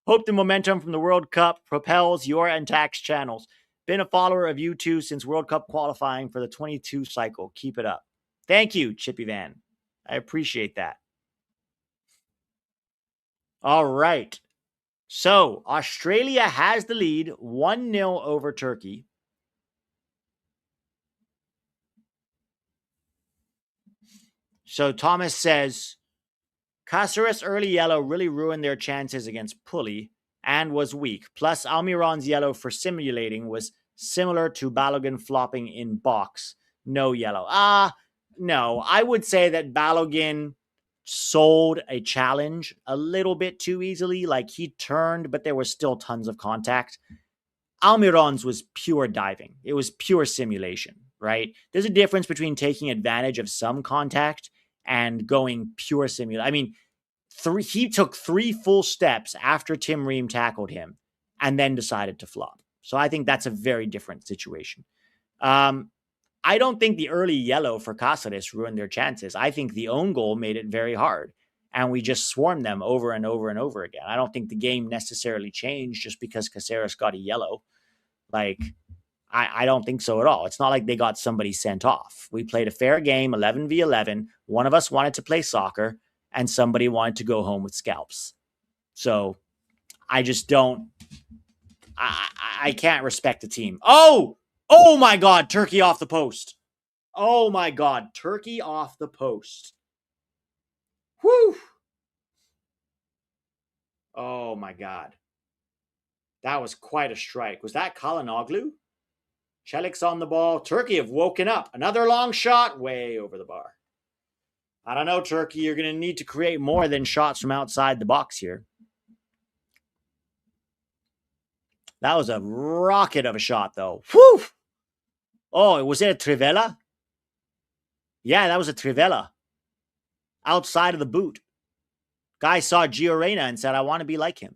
Hope the momentum from the World Cup propels your and tax channels. Been a follower of you two since World Cup qualifying for the 22 cycle. Keep it up. Thank you, Chippy Van. I appreciate that. All right. So Australia has the lead 1-0 over Turkey. So Thomas says, Cáceres' early yellow really ruined their chances against Pulley and was weak. Plus, Almiron's yellow for simulating was similar to Balogun flopping in box. No yellow. No. I would say that Balogun sold a challenge a little bit too easily. Like he turned, but there was still tons of contact. Almiron's was pure diving. It was pure simulation, right? There's a difference between taking advantage of some contact and going pure simulation. I mean, he took 3 full steps after Tim Ream tackled him and then decided to flop. So I think that's a very different situation. I don't think the early yellow for Cáceres ruined their chances. I think the own goal made it very hard. And we just swarmed them over and over and over again. I don't think the game necessarily changed just because Cáceres got a yellow. Like, I don't think so at all. It's not like they got somebody sent off. We played a fair game, 11v11. One of us wanted to play soccer, and somebody wanted to go home with scalps. So I just don't. I can't respect the team. Oh my God, Turkey off the post. Oh my God, Turkey off the post. Whew. Oh my God. That was quite a strike. Was that Kalinoglu? Celik's on the ball. Turkey have woken up. Another long shot way over the bar. I don't know, Turkey. You're going to need to create more than shots from outside the box here. That was a rocket of a shot, though. Whew! Oh, was it a Trivela? Yeah, that was a Trivela. Outside of the boot. Guy saw Gio Reyna and said, I want to be like him.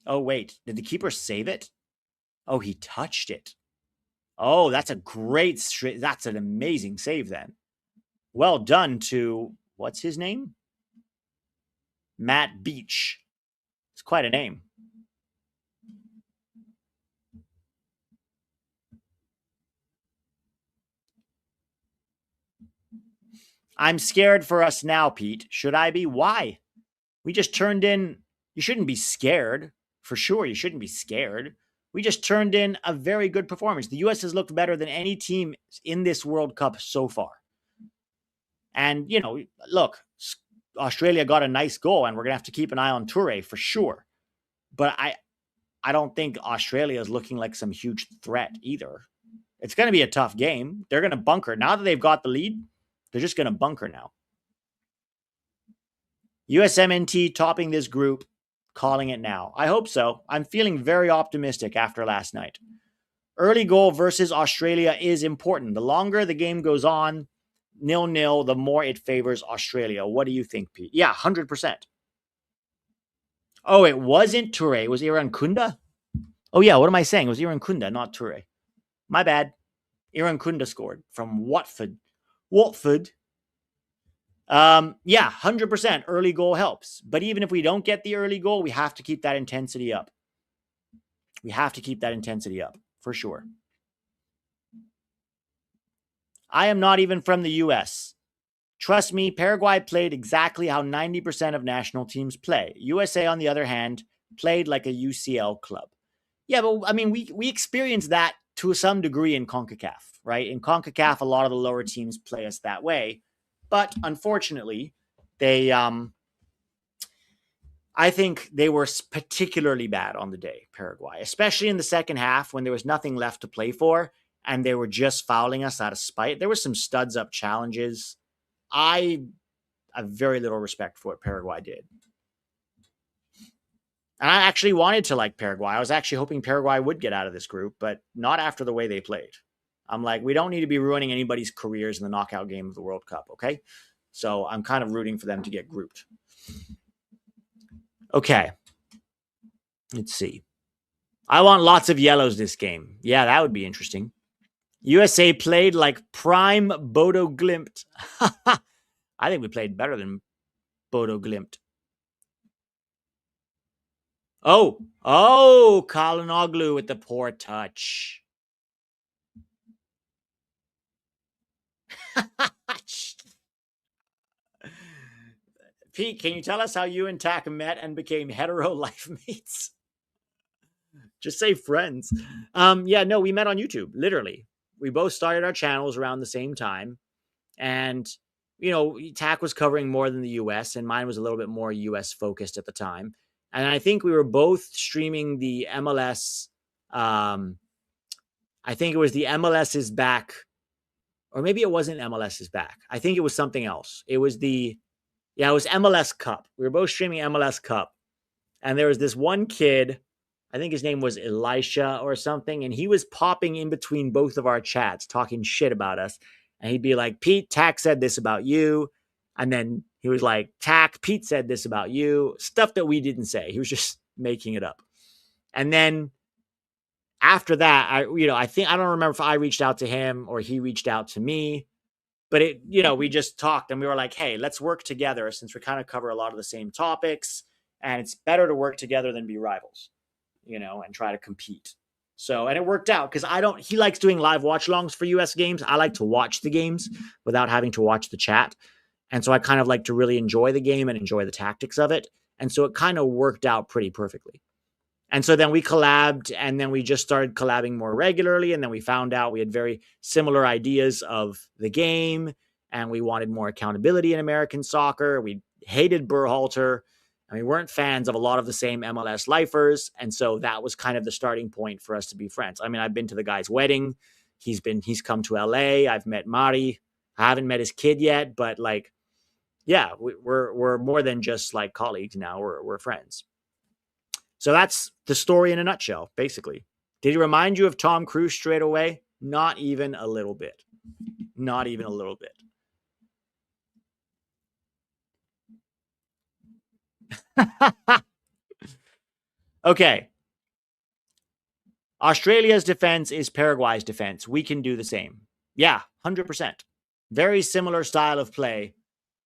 Oh, wait. Did the keeper save it? Oh, he touched it. Oh, that's a great, that's an amazing save then. Well done to, what's his name? Matt Beach. It's quite a name. I'm scared for us now, Pete. Should I be? Why? We just turned in. You shouldn't be scared. For sure, you shouldn't be scared. We just turned in a very good performance. The U.S. has looked better than any team in this World Cup so far. And, you know, look, Australia got a nice goal, and we're going to have to keep an eye on Toure for sure. But I don't think Australia is looking like some huge threat either. It's going to be a tough game. They're going to bunker. Now that they've got the lead, they're just going to bunker now. USMNT topping this group, calling it now. I hope so. I'm feeling very optimistic after last night. Early goal versus Australia is important. The longer the game goes on, 0-0, the more it favors Australia. What do you think, Pete? Yeah, 100%. Oh, it wasn't Toure. It was Irankunda? Oh, yeah, what am I saying? It was Irankunda, not Toure. My bad. Irankunda scored from Watford. Yeah, 100% early goal helps. But even if we don't get the early goal, we have to keep that intensity up. We have to keep that intensity up, for sure. I am not even from the U.S. Trust me, Paraguay played exactly how 90% of national teams play. USA, on the other hand, played like a UCL club. Yeah, but I mean, we experienced that to some degree in CONCACAF, right? In CONCACAF, a lot of the lower teams play us that way. But unfortunately, I think they were particularly bad on the day, Paraguay, especially in the second half when there was nothing left to play for and they were just fouling us out of spite. There were some studs up challenges. I have very little respect for what Paraguay did. And I actually wanted to like Paraguay. I was actually hoping Paraguay would get out of this group, but not after the way they played. I'm like, we don't need to be ruining anybody's careers in the knockout game of the World Cup, okay? So I'm kind of rooting for them to get grouped. Okay. Let's see. I want lots of yellows this game. Yeah, that would be interesting. USA played like prime Bodo Glimt. I think we played better than Bodo Glimt. Oh, Kalinoglu with the poor touch. Pete, can you tell us how you and Tak met and became hetero life mates? Just say friends. Yeah, no, we met on YouTube, literally. We both started our channels around the same time. And, you know, Tak was covering more than the US, and mine was a little bit more US focused at the time. And I think we were both streaming the MLS. I think it was the MLS is back, or maybe it wasn't MLS is back. I think it was something else. It was it was MLS Cup. We were both streaming MLS Cup. And there was this one kid, I think his name was Elisha or something, and he was popping in between both of our chats, talking shit about us. And he'd be like, Pete, Tak said this about you. And then he was like, Tak, Pete said this about you. Stuff that we didn't say. He was just making it up. And then after that, I don't remember if I reached out to him or he reached out to me. But we just talked and we were like, hey, let's work together since we kind of cover a lot of the same topics. And it's better to work together than be rivals, and try to compete. So, and it worked out because he likes doing live watch longs for US games. I like to watch the games without having to watch the chat. And so I kind of like to really enjoy the game and enjoy the tactics of it. And so it kind of worked out pretty perfectly. And so then we collabed, and then we just started collabing more regularly. And then we found out we had very similar ideas of the game, and we wanted more accountability in American soccer. We hated Berhalter, and we weren't fans of a lot of the same MLS lifers. And so that was kind of the starting point for us to be friends. I mean, I've been to the guy's wedding. He's come to LA. I've met Mari. I haven't met his kid yet, but like, yeah, we're more than just like colleagues now. We're friends. So that's the story in a nutshell, basically. Did he remind you of Tom Cruise straight away? Not even a little bit. Not even a little bit. Okay. Australia's defense is Paraguay's defense. We can do the same. Yeah, 100%. Very similar style of play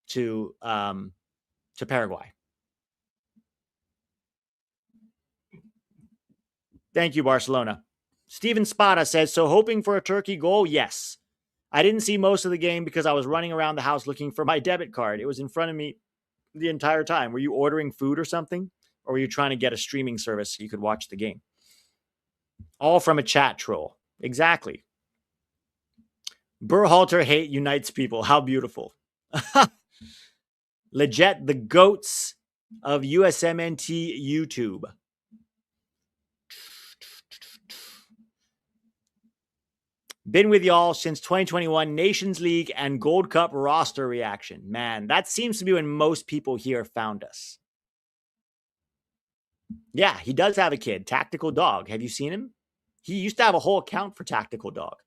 to Paraguay. Thank you, Barcelona. Steven Spada says, so hoping for a Turkey goal? Yes. I didn't see most of the game because I was running around the house looking for my debit card. It was in front of me the entire time. Were you ordering food or something? Or were you trying to get a streaming service so you could watch the game? All from a chat troll. Exactly. Berhalter hate unites people. How beautiful. Legit, the goats of USMNT YouTube. Been with y'all since 2021 Nations League and Gold Cup roster reaction. Man, that seems to be when most people here found us. Yeah, he does have a kid, Tactical Dog. Have you seen him? He used to have a whole account for Tactical Dog.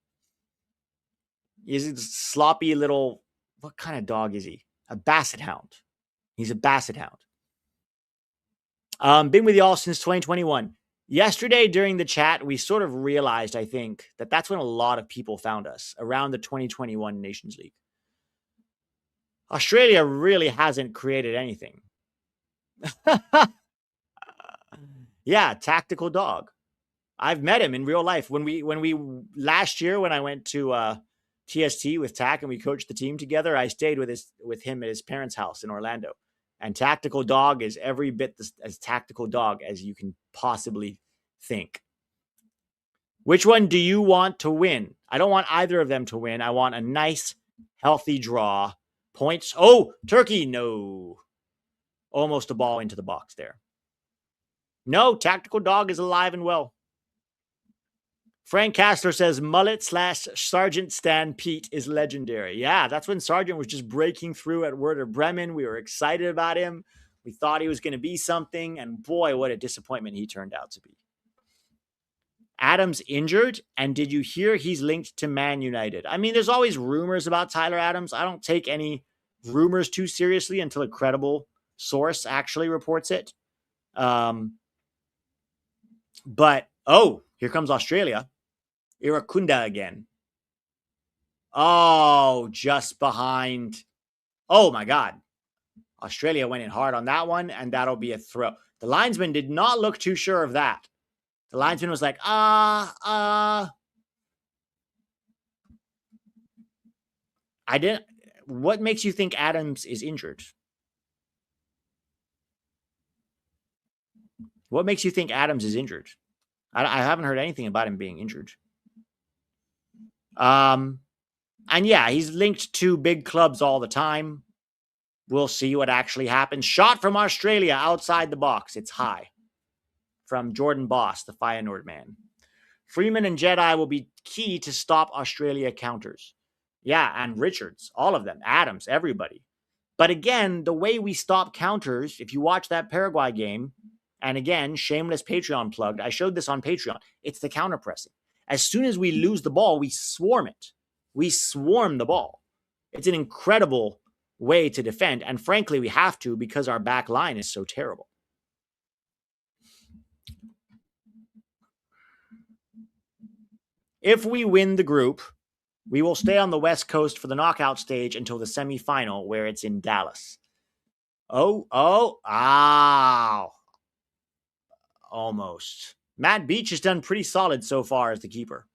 He's a sloppy little, what kind of dog is he? A Basset Hound. He's a Basset Hound. Been with y'all since 2021. Yesterday during the chat, we sort of realized, I think, that that's when a lot of people found us, around the 2021 Nations League. Australia really hasn't created anything. Yeah, Tactical Dog. I've met him in real life. When we last year, when I went to TST with Tac and we coached the team together, I stayed with him at his parents' house in Orlando. And Tactical Dog is every bit as Tactical Dog as you can possibly think. Which one do you want to win? I don't want either of them to win. I want a nice, healthy draw. Points. Oh, Turkey. No. Almost a ball into the box there. No, Tactical Dog is alive and well. Frank Castler says mullet / Sergeant Stan Pete is legendary. Yeah, that's when Sergeant was just breaking through at Werder Bremen. We were excited about him. We thought he was going to be something. And boy, what a disappointment he turned out to be. Adams injured. And did you hear he's linked to Man United? I mean, there's always rumors about Tyler Adams. I don't take any rumors too seriously until a credible source actually reports it. But, oh, here comes Australia. Irakunda again. Oh, just behind. Oh, my God. Australia went in hard on that one, and that'll be a throw. The linesman did not look too sure of that. The linesman was like, I didn't. What makes you think Adams is injured? What makes you think Adams is injured? I haven't heard anything about him being injured. And yeah, he's linked to big clubs all the time. We'll see what actually happens. Shot from Australia outside the box. It's high. From Jordan Boss, the Feyenoord man. Freeman and Jedi will be key to stop Australia counters. Yeah, and Richards, all of them. Adams, everybody. But again, the way we stop counters, if you watch that Paraguay game, and again, shameless Patreon plugged, I showed this on Patreon, it's the counter pressing. As soon as we lose the ball, we swarm it. We swarm the ball. It's an incredible way to defend. And frankly, we have to because our back line is so terrible. If we win the group, we will stay on the West Coast for the knockout stage until the semifinal, where it's in Dallas. Almost. Matt Beach has done pretty solid so far as the keeper.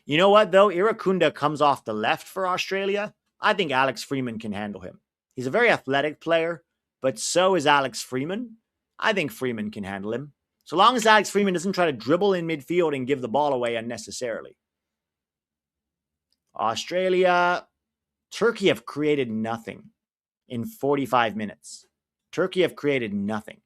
You know what, though? Irakunda comes off the left for Australia. I think Alex Freeman can handle him. He's a very athletic player, but so is Alex Freeman. I think Freeman can handle him. So long as Alex Freeman doesn't try to dribble in midfield and give the ball away unnecessarily. Australia, Turkey have created nothing in 45 minutes. Turkey have created nothing.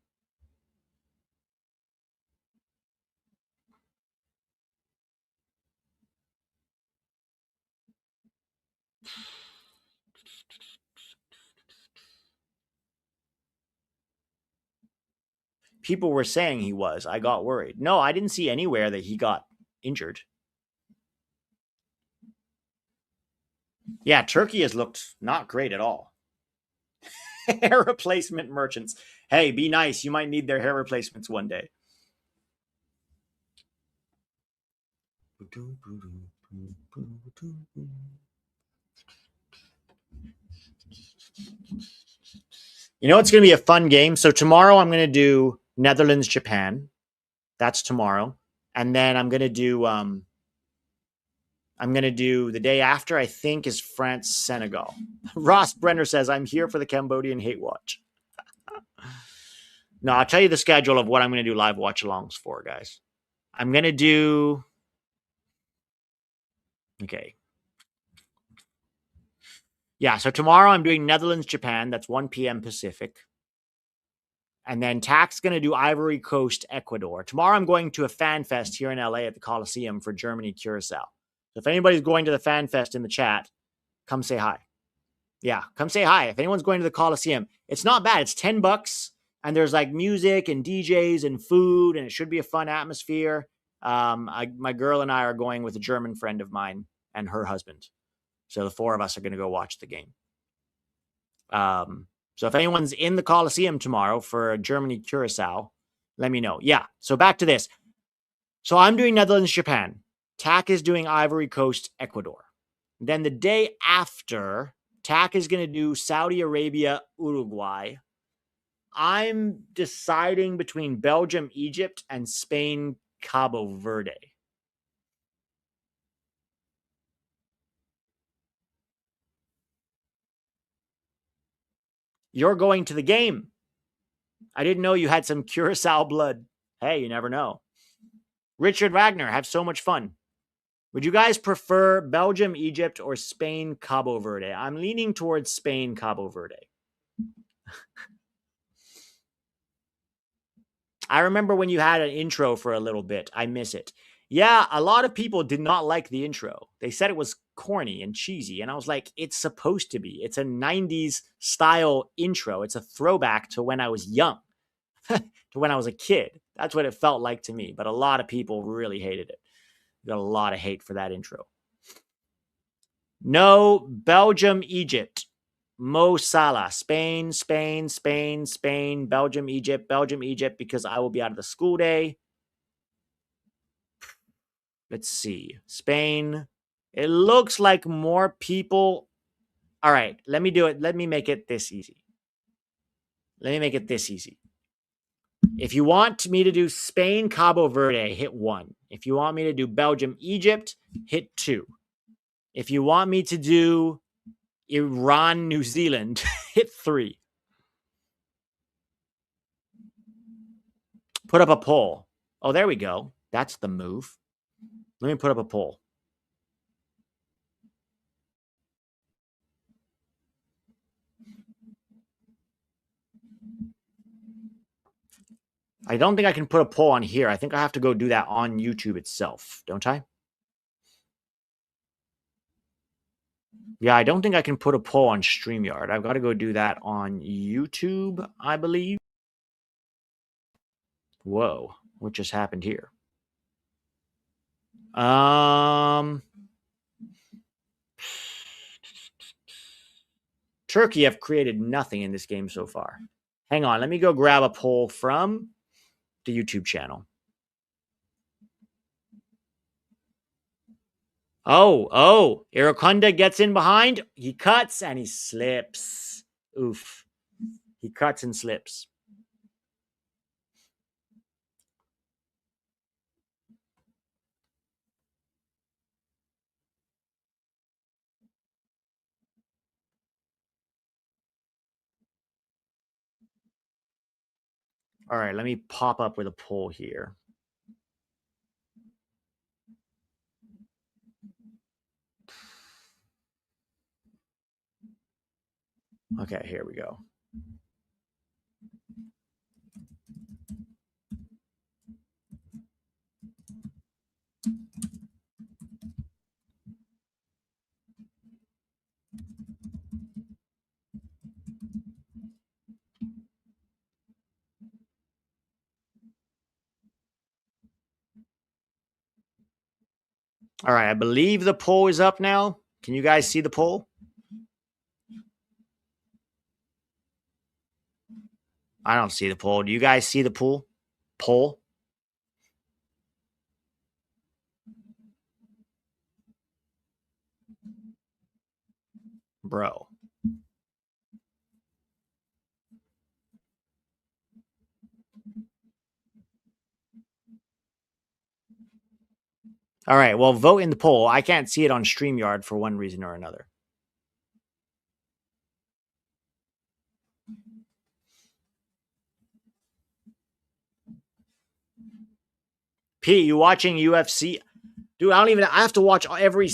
People were saying he was. I got worried. No, I didn't see anywhere that he got injured. Yeah, Turkey has looked not great at all. Hair replacement merchants. Hey, be nice. You might need their hair replacements one day. You know, it's going to be a fun game. So tomorrow I'm going to do Netherlands, Japan. That's tomorrow. And then I'm going to do the day after, I think, is France, Senegal. Ross Brenner says, I'm here for the Cambodian hate watch. No, I'll tell you the schedule of what I'm going to do live watch alongs for, guys. I'm going to do. Okay. Yeah, so tomorrow I'm doing Netherlands, Japan. That's 1 p.m. Pacific. And then Tack's going to do Ivory Coast, Ecuador. Tomorrow I'm going to a fan fest here in LA at the Coliseum for Germany, Curacao. So if anybody's going to the fan fest in the chat, come say hi. Yeah, come say hi. If anyone's going to the Coliseum, it's not bad. It's $10, and there's like music and DJs and food, and it should be a fun atmosphere. My girl and I are going with a German friend of mine and her husband. So the four of us are going to go watch the game. So if anyone's in the Coliseum tomorrow for Germany, Curacao, let me know. Yeah, so back to this. So I'm doing Netherlands, Japan. Tack is doing Ivory Coast, Ecuador. Then the day after, Tack is going to do Saudi Arabia, Uruguay. I'm deciding between Belgium, Egypt, and Spain, Cabo Verde. You're going to the game. I didn't know you had some Curacao blood. Hey, you never know. Richard Wagner, have so much fun. Would you guys prefer Belgium, Egypt, or Spain, Cabo Verde? I'm leaning towards Spain, Cabo Verde. I remember when you had an intro for a little bit. I miss it. Yeah, a lot of people did not like the intro. They said it was corny and cheesy. And I was like, it's supposed to be. It's a 90s style intro. It's a throwback to when I was young, to when I was a kid. That's what it felt like to me. But a lot of people really hated it. Got a lot of hate for that intro. No, Belgium, Egypt. Mo Salah, Spain, Spain, Spain, Spain, Belgium, Egypt, because I will be out of the school day. Let's see. Spain. It looks like more people. All right, let me do it. Let me make it this easy. If you want me to do Spain, Cabo Verde, hit 1. If you want me to do Belgium, Egypt, hit 2. If you want me to do Iran, New Zealand, hit 3. Put up a poll. Oh, there we go. That's the move. Let me put up a poll. I don't think I can put a poll on here. I think I have to go do that on YouTube itself, don't I? Yeah, I don't think I can put a poll on StreamYard. I've got to go do that on YouTube, I believe. Whoa, what just happened here? Turkey have created nothing in this game so far. Hang on, let me go grab a poll from the YouTube channel. Oh, Iraconda gets in behind. He cuts and he slips. Oof. He cuts and slips. All right, let me pop up with a poll here. Okay, here we go. All right, I believe the poll is up now. Can you guys see the poll? I don't see the poll. Do you guys see the poll? Poll? Bro. All right, well, vote in the poll. I can't see it on StreamYard for one reason or another. Pete, you watching UFC? Dude, I have to watch every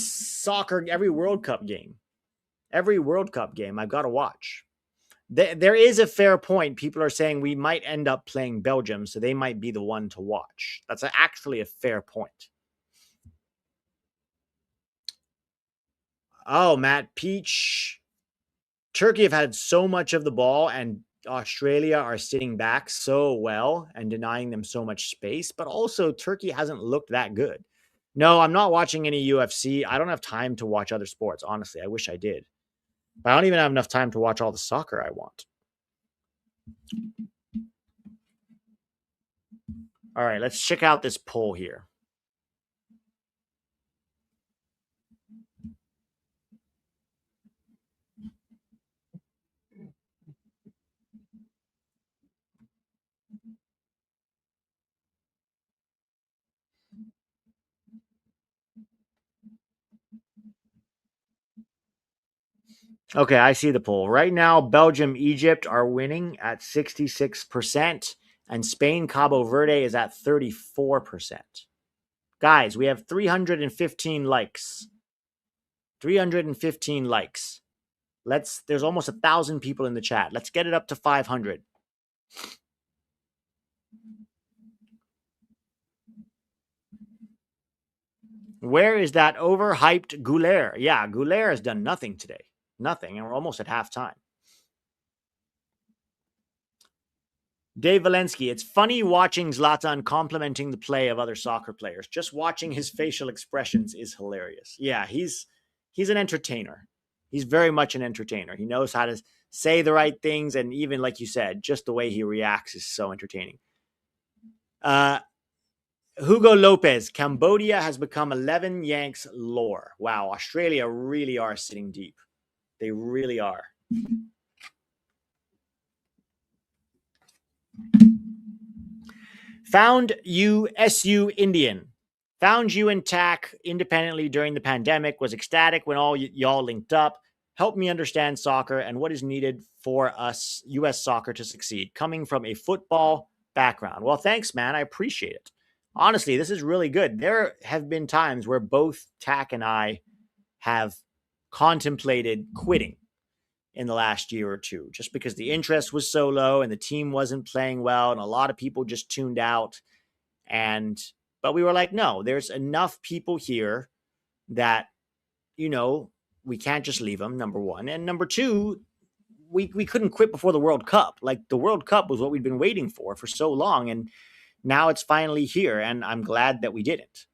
World Cup game. Every World Cup game I've got to watch. There is a fair point. People are saying we might end up playing Belgium, so they might be the one to watch. That's actually a fair point. Oh, Matt Peach. Turkey have had so much of the ball, and Australia are sitting back so well and denying them so much space, but also Turkey hasn't looked that good. No, I'm not watching any UFC. I don't have time to watch other sports, honestly. I wish I did. But I don't even have enough time to watch all the soccer I want. All right, let's check out this poll here. Okay, I see the poll. Right now, Belgium, Egypt are winning at 66%, and Spain, Cabo Verde is at 34%. Guys, we have 315 likes. 315 likes. There's almost 1,000 people in the chat. Let's get it up to 500. Where is that overhyped Guler? Yeah, Guler has done nothing today. Nothing, and we're almost at halftime. Dave Valensky, it's funny watching Zlatan complimenting the play of other soccer players. Just watching his facial expressions is hilarious. Yeah, he's an entertainer. He's very much an entertainer. He knows how to say the right things, and even like you said, just the way he reacts is so entertaining. Hugo Lopez, Cambodia has become 11 Yanks lore. Wow, Australia really are sitting deep. They really are. Found you SU Indian. Found you and TAC independently during the pandemic. Was ecstatic when all y'all linked up. Helped me understand soccer and what is needed for us U.S. soccer to succeed. Coming from a football background. Well, thanks, man. I appreciate it. Honestly, this is really good. There have been times where both TAC and I have contemplated quitting in the last year or two, just because the interest was so low and the team wasn't playing well, and a lot of people just tuned out. But we were like, no, there's enough people here that, we can't just leave them, number one. And number two, we couldn't quit before the World Cup. Like, the World Cup was what we'd been waiting for so long. And now it's finally here. And I'm glad that we didn't.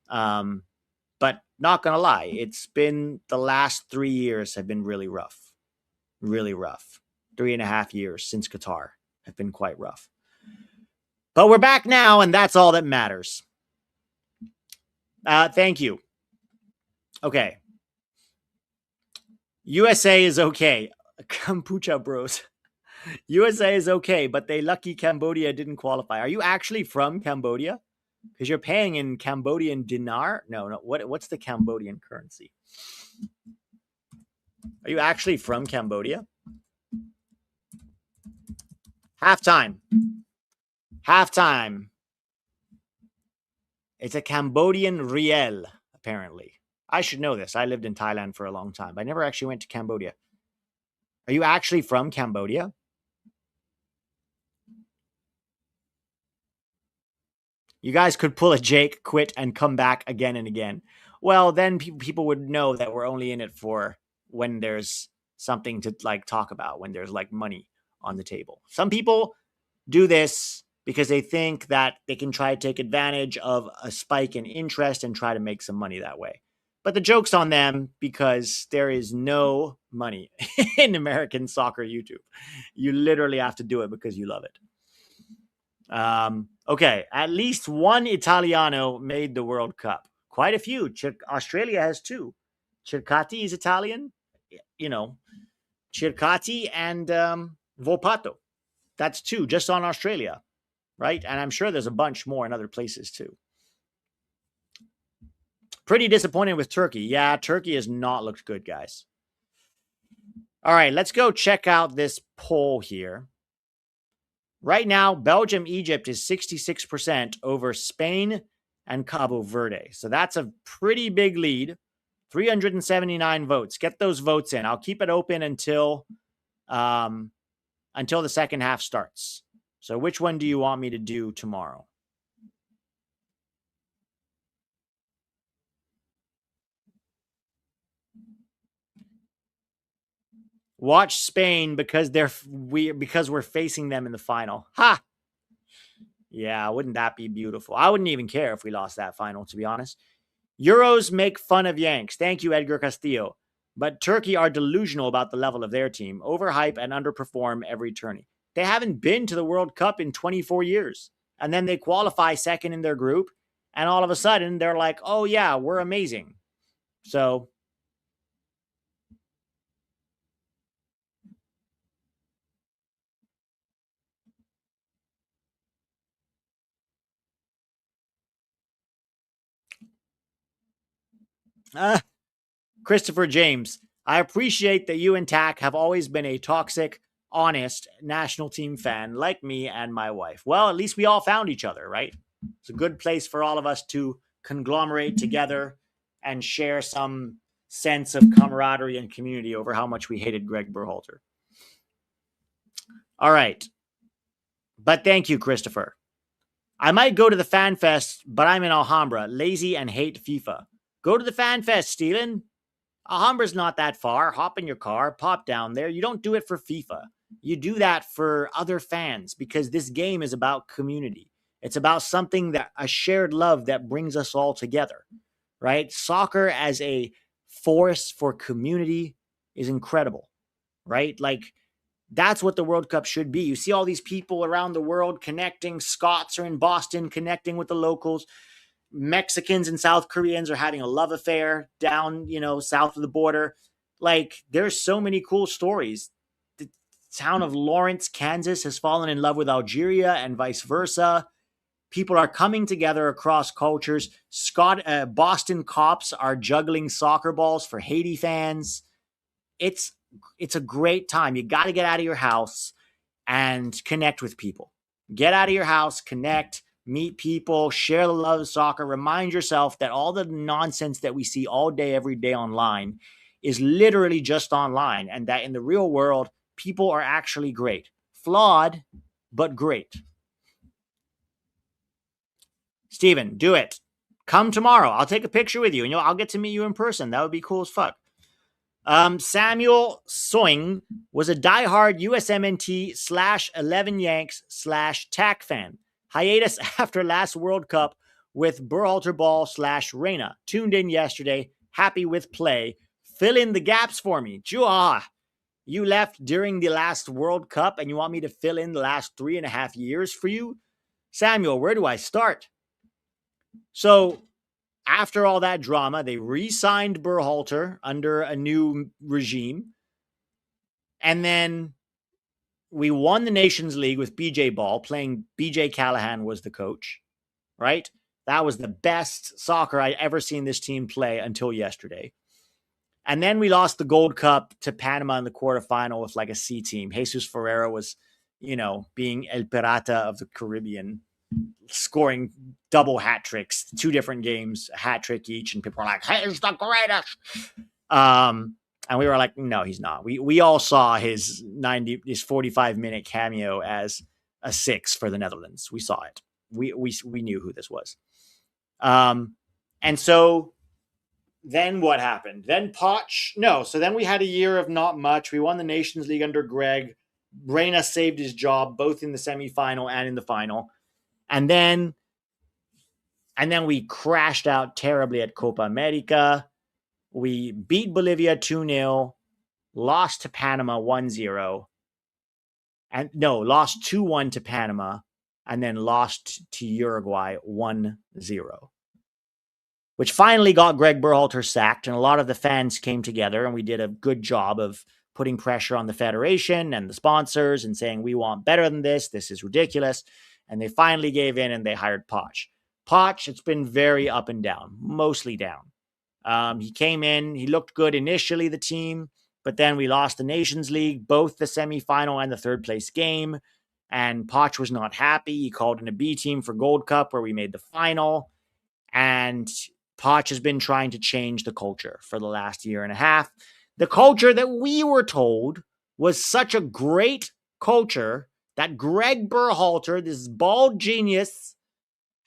But not going to lie, it's been the last 3 years have been really rough. Really rough. 3.5 years since Qatar have been quite rough. But we're back now, and that's all that matters. Thank you. Okay. USA is okay. Kombucha bros. USA is okay, but they lucky Cambodia didn't qualify. Are you actually from Cambodia? Because you're paying in Cambodian dinar? No. What's the Cambodian currency? Are you actually from Cambodia? Halftime. It's a Cambodian riel, apparently. I should know this. I lived in Thailand for a long time. I never actually went to Cambodia. Are you actually from Cambodia? You guys could pull a Jake, quit, and come back again and again. Well, then people would know that we're only in it for when there's something to like talk about, when there's like money on the table. Some people do this because they think that they can try to take advantage of a spike in interest and try to make some money that way. But the joke's on them because there is no money in American soccer YouTube. You literally have to do it because you love it. Okay, at least one Italiano made the World Cup. Quite a few. Australia has two. Cercati is Italian, you know, Cercati and Volpato. That's two just on Australia, right? And I'm sure there's a bunch more in other places too. Pretty disappointed with Turkey. Yeah, Turkey has not looked good, guys. All right, let's go check out this poll here. Right now, Belgium, Egypt is 66% over Spain and Cabo Verde. So that's a pretty big lead. 379 votes. Get those votes in. I'll keep it open until the second half starts. So which one do you want me to do tomorrow? Watch Spain because we're facing them in the final. Ha! Yeah, wouldn't that be beautiful? I wouldn't even care if we lost that final, to be honest. Euros make fun of Yanks. Thank you, Edgar Castillo. But Turkey are delusional about the level of their team, overhype and underperform every tourney. They haven't been to the World Cup in 24 years. And then they qualify second in their group, and all of a sudden they're like, oh yeah, we're amazing. So Christopher James, I appreciate that you and Tack have always been a toxic, honest national team fan like me and my wife. Well, at least we all found each other, right? It's a good place for all of us to conglomerate together and share some sense of camaraderie and community over how much we hated Greg Berhalter. All right. But thank you, Christopher. I might go to the Fan Fest, but I'm in Alhambra, lazy and hate FIFA. Go to the Fan Fest, Steven. Alhambra's not that far. Hop in your car, pop down there. You don't do it for FIFA. You do that for other fans because this game is about community. It's about something that a shared love that brings us all together, right? Soccer as a force for community is incredible, right? Like that's what the World Cup should be. You see all these people around the world connecting. Scots are in Boston connecting with the locals. Mexicans and South Koreans are having a love affair down, south of the border. Like, there's so many cool stories. The town of Lawrence, Kansas has fallen in love with Algeria and vice versa. People are coming together across cultures. Boston cops are juggling soccer balls for Haiti fans. It's a great time. You got to get out of your house and connect with people. Get out of your house, connect, meet people, share the love of soccer. Remind yourself that all the nonsense that we see all day, every day online is literally just online, and that in the real world, people are actually great. Flawed, but great. Steven, do it. Come tomorrow. I'll take a picture with you, and I'll get to meet you in person. That would be cool as fuck. Samuel Soing was a diehard USMNT /11 Yanks /TAC fan. Hiatus after last World Cup with Berhalter Ball /Reina. Tuned in yesterday. Happy with play. Fill in the gaps for me. Jua, you left during the last World Cup and you want me to fill in the last 3.5 years for you? Samuel, where do I start? So after all that drama, they re-signed Berhalter under a new regime. And then we won the Nations League with BJ Ball, playing BJ Callahan was the coach, right? That was the best soccer I'd ever seen this team play until yesterday. And then we lost the Gold Cup to Panama in the quarterfinal with like a C team. Jesus Ferreira was, being El Pirata of the Caribbean, scoring double hat tricks, 2 different games, a hat trick each, and people are like, hey, it's the greatest. And we were like, no, he's not. We all saw his 45-minute cameo as a 6 for the Netherlands. We saw it. We knew who this was. And so then what happened? Then so then we had a year of not much. We won the Nations League under Greg. Reina saved his job both in the semifinal and in the final. And then we crashed out terribly at Copa America. We beat Bolivia 2-0, lost to Panama 1-0. Lost 2-1 to Panama, and then lost to Uruguay 1-0. Which finally got Greg Berhalter sacked, and a lot of the fans came together, and we did a good job of putting pressure on the federation and the sponsors and saying, we want better than this. This is ridiculous. And they finally gave in, and they hired Poch. Poch, it's been very up and down, mostly down. He came in, he looked good initially, the team, but then we lost the Nations League, both the semifinal and the third place game. And Poch was not happy. He called in a B team for Gold Cup where we made the final. And Poch has been trying to change the culture for the last year and a half. The culture that we were told was such a great culture that Greg Berhalter, this bald genius,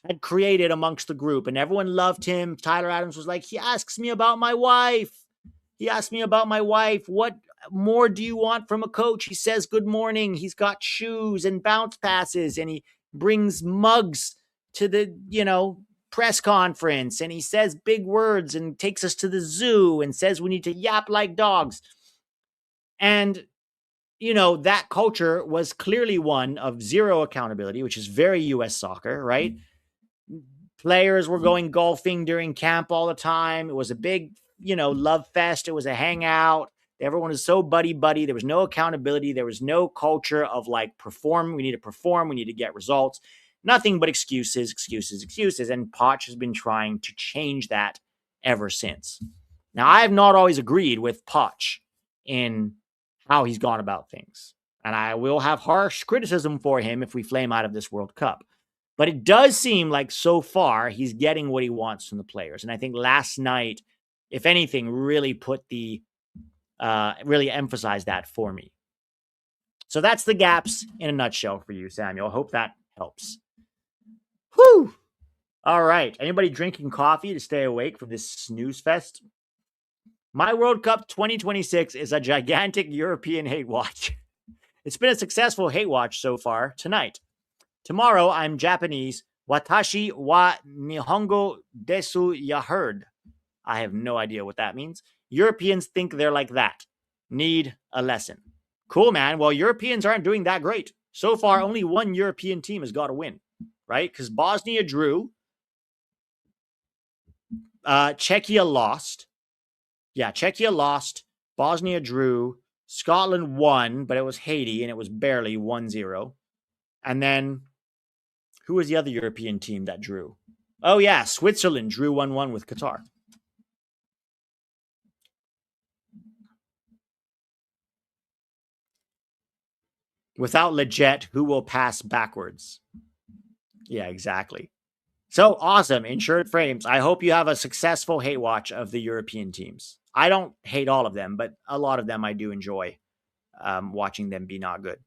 had created amongst the group, and everyone loved him. Tyler Adams was like, he asks me about my wife. What more do you want from a coach? He says good morning. He's got shoes and bounce passes, and he brings mugs to the, press conference, and he says big words and takes us to the zoo and says we need to yap like dogs. And, that culture was clearly one of zero accountability, which is very US soccer, right? Players were going golfing during camp all the time. It was a big, love fest. It was a hangout. Everyone was so buddy-buddy. There was no accountability. There was no culture of perform. We need to perform. We need to get results. Nothing but excuses. And Poch has been trying to change that ever since. Now, I have not always agreed with Poch in how he's gone about things. And I will have harsh criticism for him if we flame out of this World Cup. But it does seem like so far he's getting what he wants from the players. And I think last night, if anything, really really emphasized that for me. So that's the gaps in a nutshell for you, Samuel. I hope that helps. Whew. All right. Anybody drinking coffee to stay awake from this snooze fest? My World Cup 2026 is a gigantic European hate watch. It's been a successful hate watch so far tonight. Tomorrow, I'm Japanese. Watashi wa Nihongo desu ya heard. I have no idea what that means. Europeans think they're like that. Need a lesson. Cool, man. Well, Europeans aren't doing that great. So far, only one European team has got to win, right? Because Bosnia drew. Czechia lost. Yeah, Czechia lost. Bosnia drew. Scotland won, but it was Haiti, and it was barely 1-0. And then, who was the other European team that drew? Oh, yeah, Switzerland drew 1-1 with Qatar. Without Leggett, who will pass backwards? Yeah, exactly. So awesome, Insured Frames. I hope you have a successful hate watch of the European teams. I don't hate all of them, but a lot of them I do enjoy watching them be not good.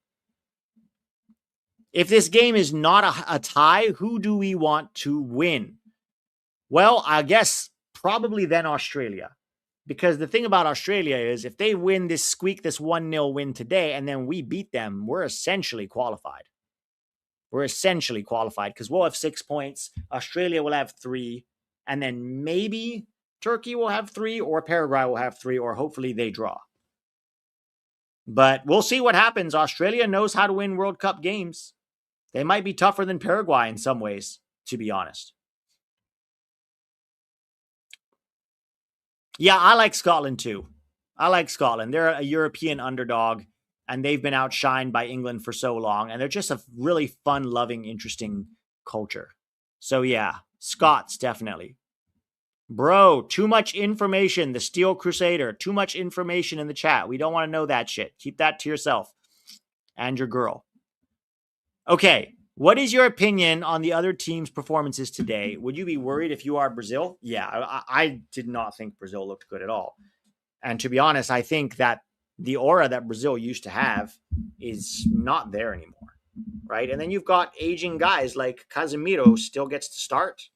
If this game is not a tie, who do we want to win? Well, I guess probably then Australia. Because the thing about Australia is if they win this 1-0 win today, and then we beat them, we're essentially qualified. Because we'll have 6 points. Australia will have 3. And then maybe Turkey will have 3, or Paraguay will have 3, or hopefully they draw. But we'll see what happens. Australia knows how to win World Cup games. They might be tougher than Paraguay in some ways, to be honest. Yeah, I like Scotland too. They're a European underdog, and they've been outshined by England for so long, and they're just a really fun, loving, interesting culture. So yeah, Scots, definitely. Bro, too much information. The Steel Crusader. Too much information in the chat. We don't want to know that shit. Keep that to yourself and your girl. Okay, what is your opinion on the other team's performances today? Would you be worried if you are Brazil? Yeah, I did not think Brazil looked good at all. And to be honest, I think that the aura that Brazil used to have is not there anymore, right? And then you've got aging guys like Casemiro still gets to start.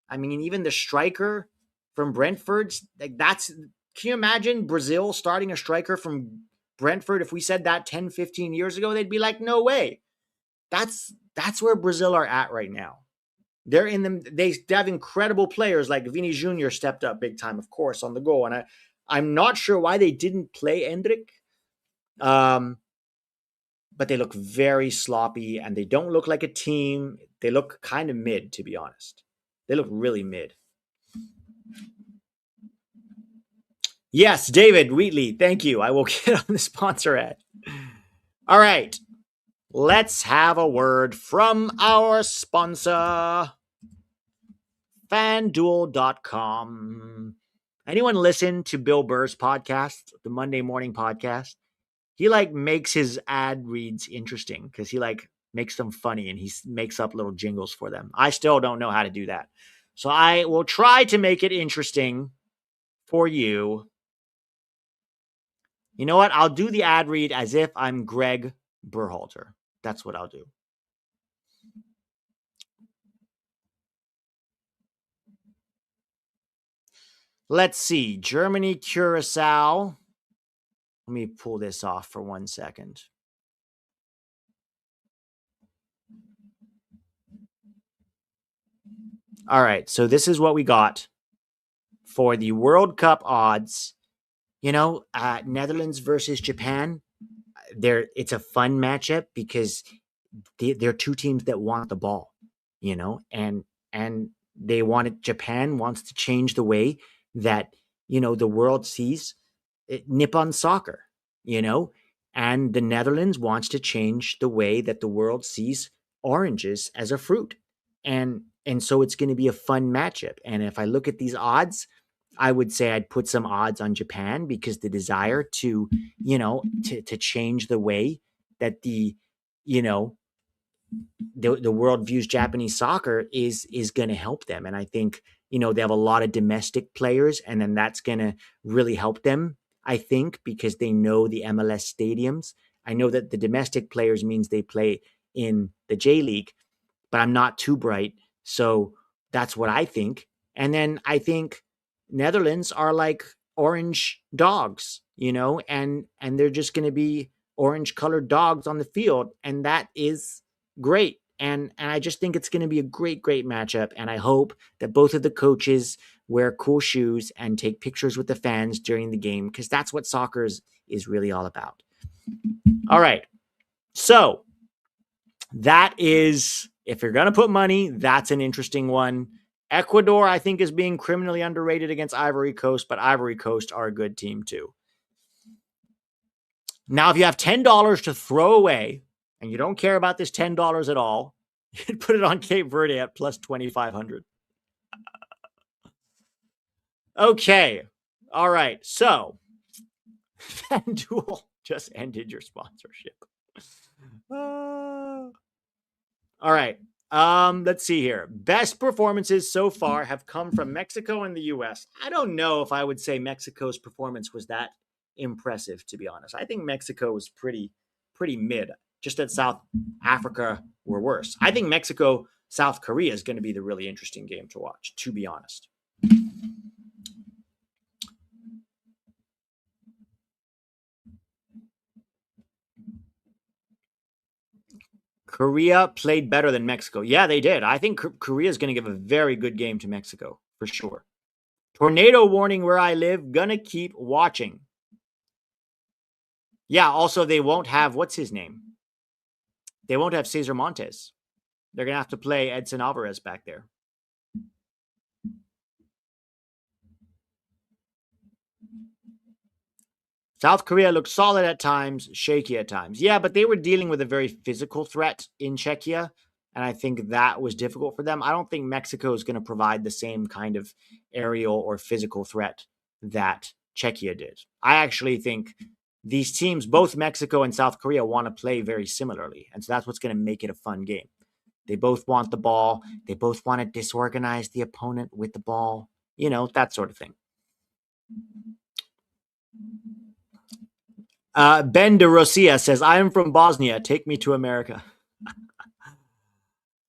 I mean, even the striker from Brentford's like that's. Can you imagine Brazil starting a striker from Brentford? If we said that 10, 15 years ago, they'd be like, no way. That's where Brazil are at right now. They're in them. They have incredible players like Vini Jr. stepped up big time, of course, on the goal. And I'm not sure why they didn't play Endrick. But they look very sloppy and they don't look like a team. They look kind of mid, to be honest. They look really mid. Yes, David Wheatley, thank you. I will get on the sponsor ad. All right. Let's have a word from our sponsor, FanDuel.com. Anyone listen to Bill Burr's podcast, the Monday morning podcast? He makes his ad reads interesting because he makes them funny and he makes up little jingles for them. I still don't know how to do that. So I will try to make it interesting for you. You know what? I'll do the ad read as if I'm Greg Berhalter. That's what I'll do. Let's see. Germany, Curacao. Let me pull this off for 1 second. All right. So this is what we got for the World Cup odds. Netherlands versus Japan. It's a fun matchup because they're two teams that want the ball, and Japan wants to change the way that, the world sees Nippon soccer, and the Netherlands wants to change the way that the world sees oranges as a fruit. And so it's going to be a fun matchup. And if I look at these odds, I would say I'd put some odds on Japan because the desire to change the way that the world views Japanese soccer is going to help them. And I think, they have a lot of domestic players, and then that's going to really help them, I think, because they know the MLS stadiums. I know that the domestic players means they play in the J League, but I'm not too bright. So that's what I think. And then I think Netherlands are like orange dogs, and they're just going to be orange colored dogs on the field. And that is great. And I just think it's going to be a great, great matchup. And I hope that both of the coaches wear cool shoes and take pictures with the fans during the game, because that's what soccer is really all about. All right. So that is, if you're going to put money, that's an interesting one. Ecuador, I think, is being criminally underrated against Ivory Coast, but Ivory Coast are a good team too. Now, if you have $10 to throw away and you don't care about this $10 at all, you can put it on Cape Verde at plus 2,500. Okay. All right. So, FanDuel just ended your sponsorship. All right. Let's see here. Best performances so far have come from Mexico and the US. I don't know if I would say Mexico's performance was that impressive, to be honest. I think Mexico was pretty mid. Just that South Africa were worse. I think Mexico, South Korea is going to be the really interesting game to watch, to be honest. Korea played better than Mexico. Yeah, they did. I think Korea is going to give a very good game to Mexico, for sure. Tornado warning where I live. Gonna keep watching. Yeah, also they won't have, what's his name? They won't have Cesar Montes. They're going to have to play Edson Alvarez back there. South Korea looked solid at times, shaky at times. Yeah, but they were dealing with a very physical threat in Czechia, and I think that was difficult for them. I don't think Mexico is going to provide the same kind of aerial or physical threat that Czechia did. I actually think these teams, both Mexico and South Korea, want to play very similarly, and so that's what's going to make it a fun game. They both want the ball. They both want to disorganize the opponent with the ball, that sort of thing. Ben de Rosia says, I am from Bosnia. Take me to America.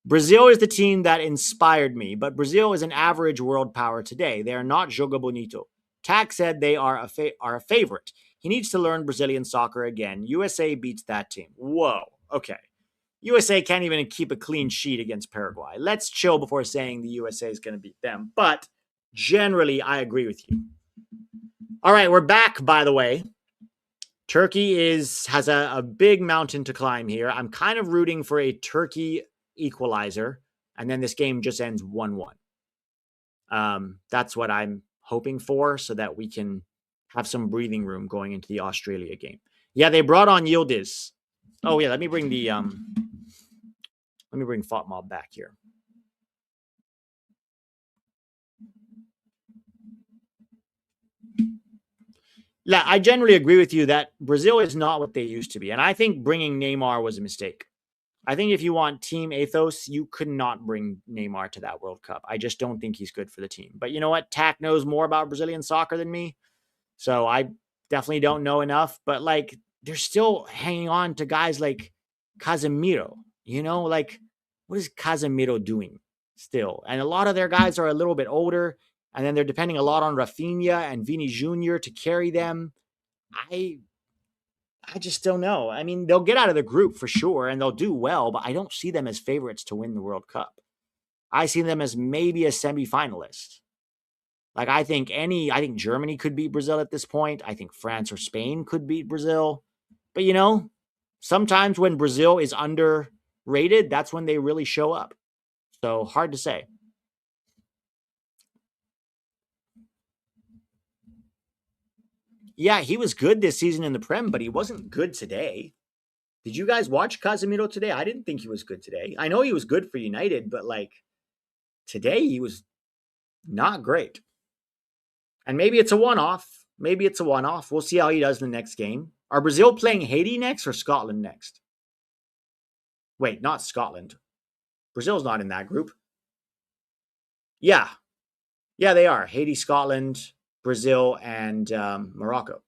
Brazil is the team that inspired me, but Brazil is an average world power today. They are not jogo bonito. Tack said they are a favorite. He needs to learn Brazilian soccer again. USA beats that team. Whoa. Okay. USA can't even keep a clean sheet against Paraguay. Let's chill before saying the USA is going to beat them. But generally, I agree with you. All right, we're back, by the way. Turkey has a big mountain to climb here. I'm kind of rooting for a Turkey equalizer, and then this game just ends 1-1. That's what I'm hoping for, so that we can have some breathing room going into the Australia game. Yeah, they brought on Yildiz. Oh yeah, let me bring Fatmob back here. Yeah, I generally agree with you that Brazil is not what they used to be, and I think bringing Neymar was a mistake. I think if you want team ethos, you could not bring Neymar to that World Cup. I just don't think he's good for the team. But you know what? Tack knows more about Brazilian soccer than me. So I definitely don't know enough. But like, they're still hanging on to guys like Casemiro. You know, like, what is Casemiro doing still? And a lot of their guys are a little bit older. And then they're depending a lot on Rafinha and Vini Jr. to carry them. I just don't know. I mean, they'll get out of the group for sure and they'll do well, but I don't see them as favorites to win the World Cup. I see them as maybe a semifinalist. Like I think Germany could beat Brazil at this point. I think France or Spain could beat Brazil. But you know, sometimes when Brazil is underrated, that's when they really show up. So hard to say. Yeah, he was good this season in the Prem, but he wasn't good today. Did you guys watch Casemiro today? I didn't think he was good today. I know he was good for United, but like today he was not great. And maybe it's a one-off. Maybe it's a one-off. We'll see how he does in the next game. Are Brazil playing Haiti next or Scotland next? Wait, not Scotland. Brazil's not in that group. Yeah. Yeah, they are. Haiti, Scotland, Brazil, and Morocco.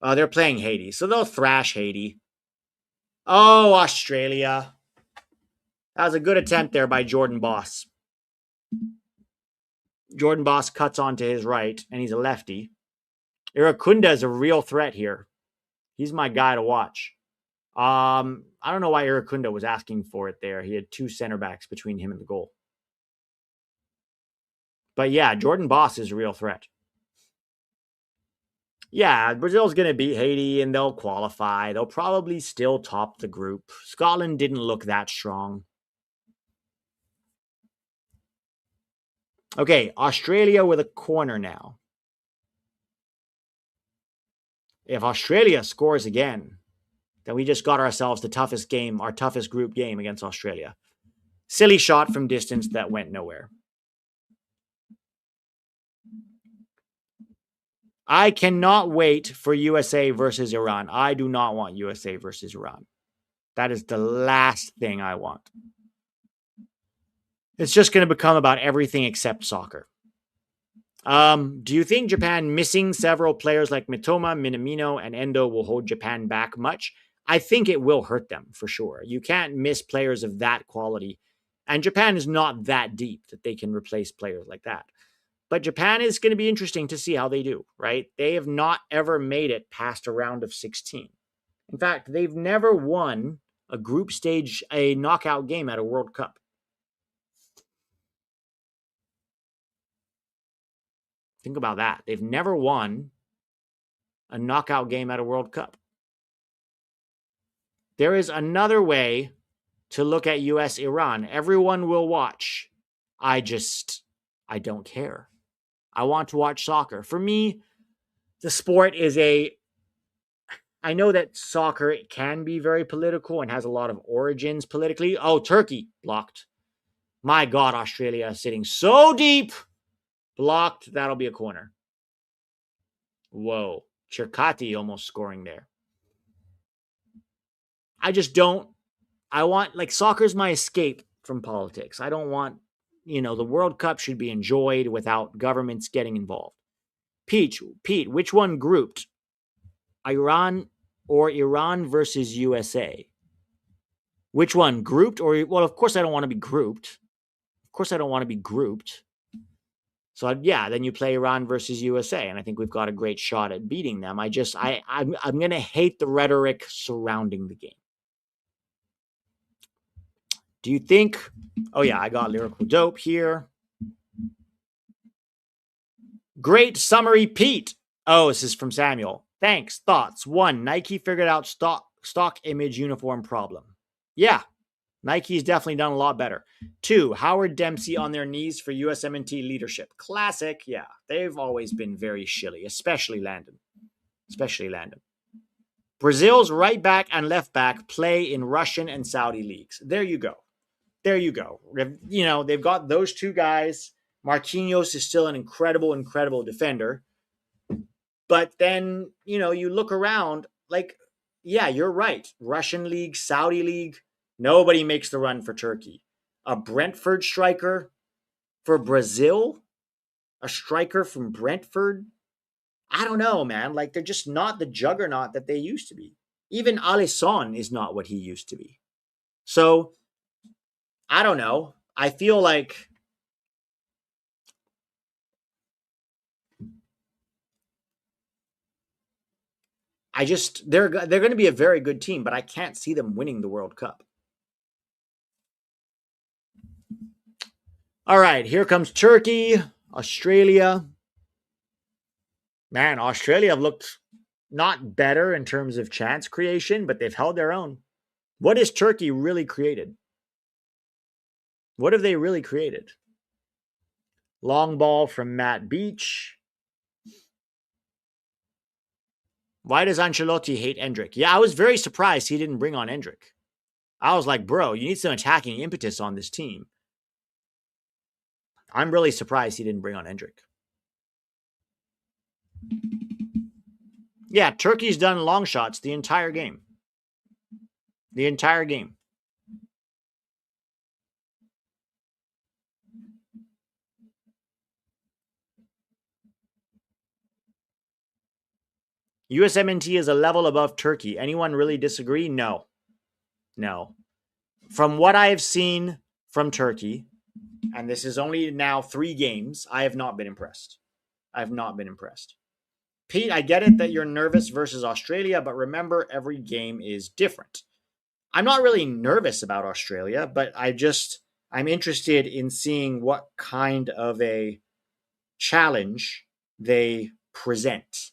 They're playing Haiti, so they'll thrash Haiti. Oh, Australia. That was a good attempt there by Jordan Boss. Jordan Boss cuts onto his right, and he's a lefty. Irakunda is a real threat here. He's my guy to watch. I don't know why Irakunda was asking for it there. He had two center backs between him and the goal. But yeah, Jordan Boss is a real threat. Yeah, Brazil's going to beat Haiti and they'll qualify. They'll probably still top the group. Scotland didn't look that strong. Okay, Australia with a corner now. If Australia scores again, then we just got ourselves the toughest game, our toughest group game against Australia. Silly shot from distance that went nowhere. I cannot wait for USA versus Iran. I do not want USA versus Iran. That is the last thing I want. It's just going to become about everything except soccer. Do you think Japan missing several players like Mitoma, Minamino, and Endo will hold Japan back much? I think it will hurt them for sure. You can't miss players of that quality. And Japan is not that deep that they can replace players like that. But Japan is going to be interesting to see how they do, right? They have not ever made it past a round of 16. In fact, they've never won a group stage, a knockout game at a World Cup. Think about that. They've never won a knockout game at a World Cup. There is another way to look at US Iran. Everyone will watch. I don't care. I want to watch soccer. For me, the sport is I know that soccer can be very political and has a lot of origins politically. Oh, Turkey blocked. My God, Australia is sitting so deep. Blocked. That'll be a corner. Whoa. Cherkati almost scoring there. I just don't. I want, like, soccer's my escape from politics. I don't want, the World Cup should be enjoyed without governments getting involved. Pete, which one grouped? Iran versus USA? Which one, grouped or, well, of course I don't want to be grouped. Of course I don't want to be grouped. So yeah, then you play Iran versus USA, and I think we've got a great shot at beating them. I'm going to hate the rhetoric surrounding the game. Do you think, oh yeah, I got Lyrical Dope here. Great summary, Pete. Oh, this is from Samuel. Thanks. Thoughts. 1, Nike figured out stock image uniform problem. Yeah, Nike's definitely done a lot better. 2, Howard Dempsey on their knees for USMNT leadership. Classic. Yeah, they've always been very shilly, especially Landon. Brazil's right back and left back play in Russian and Saudi leagues. There you go. They've got those two guys. Marquinhos is still an incredible defender. But then, you look around, like, yeah, you're right. Russian league, Saudi league, nobody makes the run for Turkey. A Brentford striker for Brazil? A striker from Brentford? I don't know, man. Like, they're just not the juggernaut that they used to be. Even Alisson is not what he used to be. So, I don't know. I feel like they're going to be a very good team, but I can't see them winning the World Cup. All right, here comes Turkey, Australia. Man, Australia have looked not better in terms of chance creation, but they've held their own. What has Turkey really created? What have they really created? Long ball from Matt Beach. Why does Ancelotti hate Endrick? Yeah, I was very surprised he didn't bring on Endrick. I was like, bro, you need some attacking impetus on this team. I'm really surprised he didn't bring on Endrick. Yeah, Turkey's done long shots the entire game. The entire game. USMNT is a level above Turkey. Anyone really disagree? No. From what I have seen from Turkey, and this is only now 3 games, I have not been impressed. Pete, I get it that you're nervous versus Australia, but remember, every game is different. I'm not really nervous about Australia, but I'm interested in seeing what kind of a challenge they present.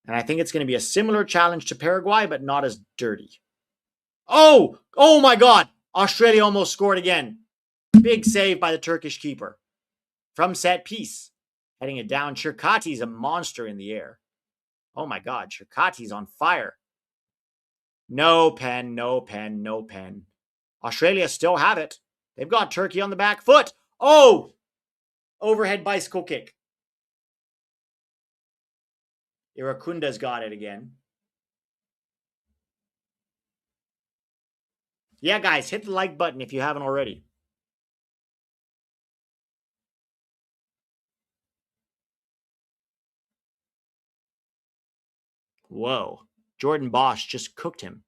And I think it's going to be a similar challenge to Paraguay, but not as dirty. Oh my God. Australia almost scored again. Big save by the Turkish keeper. From set piece. Heading it down. Chirkati's a monster in the air. Oh my God. Chirkati's on fire. No pen. Australia still have it. They've got Turkey on the back foot. Oh! Overhead bicycle kick. Irakunda's got it again. Yeah, guys, hit the like button if you haven't already. Whoa. Jordan Bosch just cooked him.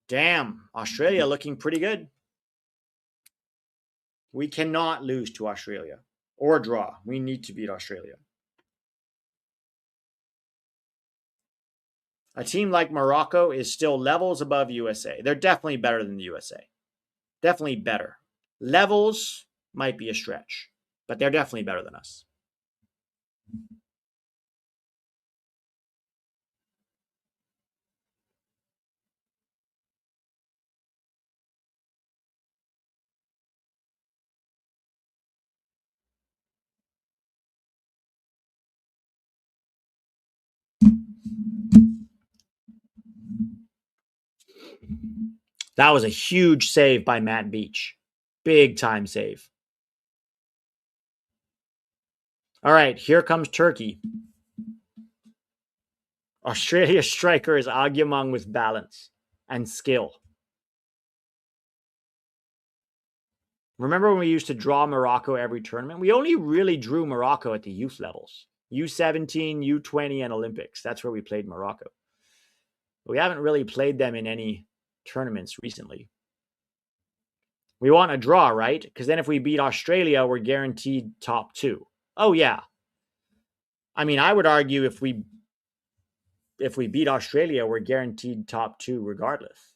Damn, Australia looking pretty good. We cannot lose to Australia or draw. We need to beat Australia. A team like Morocco is still levels above USA. They're definitely better than the USA. Definitely better. Levels might be a stretch, but they're definitely better than us. That was a huge save by Matt Beach. Big time save. All right, here comes Turkey. Australia's striker is Agyemang with balance and skill. Remember when we used to draw Morocco every tournament? We only really drew Morocco at the youth levels. U17, U20, and Olympics. That's where we played Morocco. But we haven't really played them in any tournaments recently. We want a draw, right? Because then if we beat Australia, we're guaranteed top 2. Oh, yeah. I mean, I would argue if we beat Australia, we're guaranteed top 2 regardless.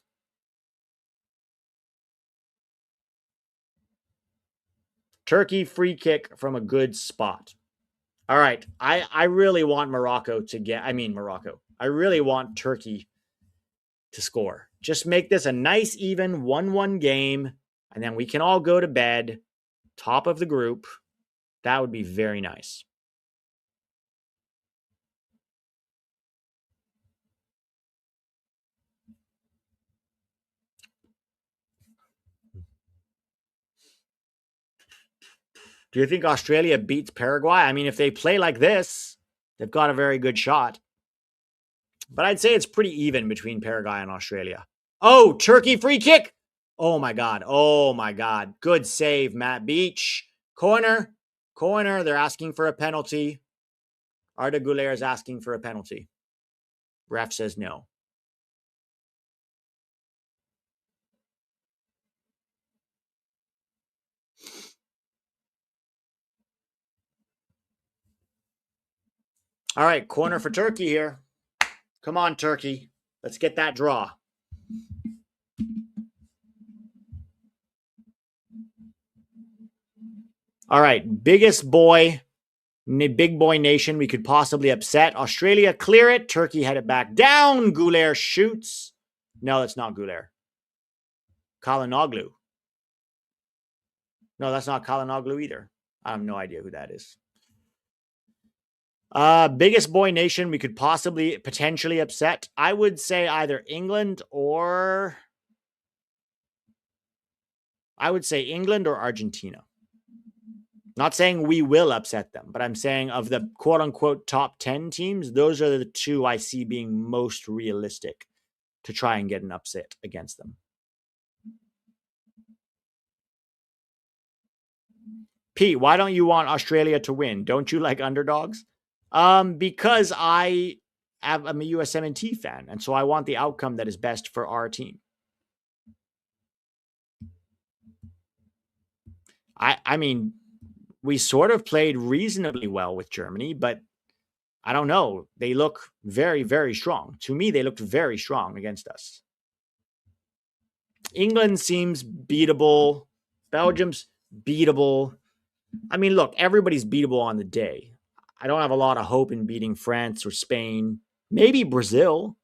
Turkey free kick from a good spot. All right. I really want Morocco to get, Morocco. I really want Turkey to score. Just make this a nice, even 1-1 game, and then we can all go to bed, top of the group. That would be very nice. Do you think Australia beats Paraguay? I mean, if they play like this, they've got a very good shot. But I'd say it's pretty even between Paraguay and Australia. Oh, Turkey free kick. Oh, my God. Oh, my God. Good save, Matt Beach. Corner. They're asking for a penalty. Arda Guler is asking for a penalty. Ref says no. All right, corner for Turkey here. Come on, Turkey. Let's get that draw. All right, big boy nation we could possibly upset. Australia clear it. Turkey head it back down. Guler shoots. No, that's not Guler. Kalinoglu. No, that's not Kalinoglu either. I have no idea who that is. Biggest boy nation we could possibly potentially upset. I would say either England or Argentina. Not saying we will upset them, but I'm saying of the quote-unquote top 10 teams, those are the two I see being most realistic to try and get an upset against them. Pete, why don't you want Australia to win? Don't you like underdogs? Because I'm a USMNT fan, and so I want the outcome that is best for our team. I mean, we sort of played reasonably well with Germany, but I don't know. They look very, very strong. To me, they looked very strong against us. England seems beatable. Belgium's beatable. I mean, look, everybody's beatable on the day. I don't have a lot of hope in beating France or Spain, maybe Brazil.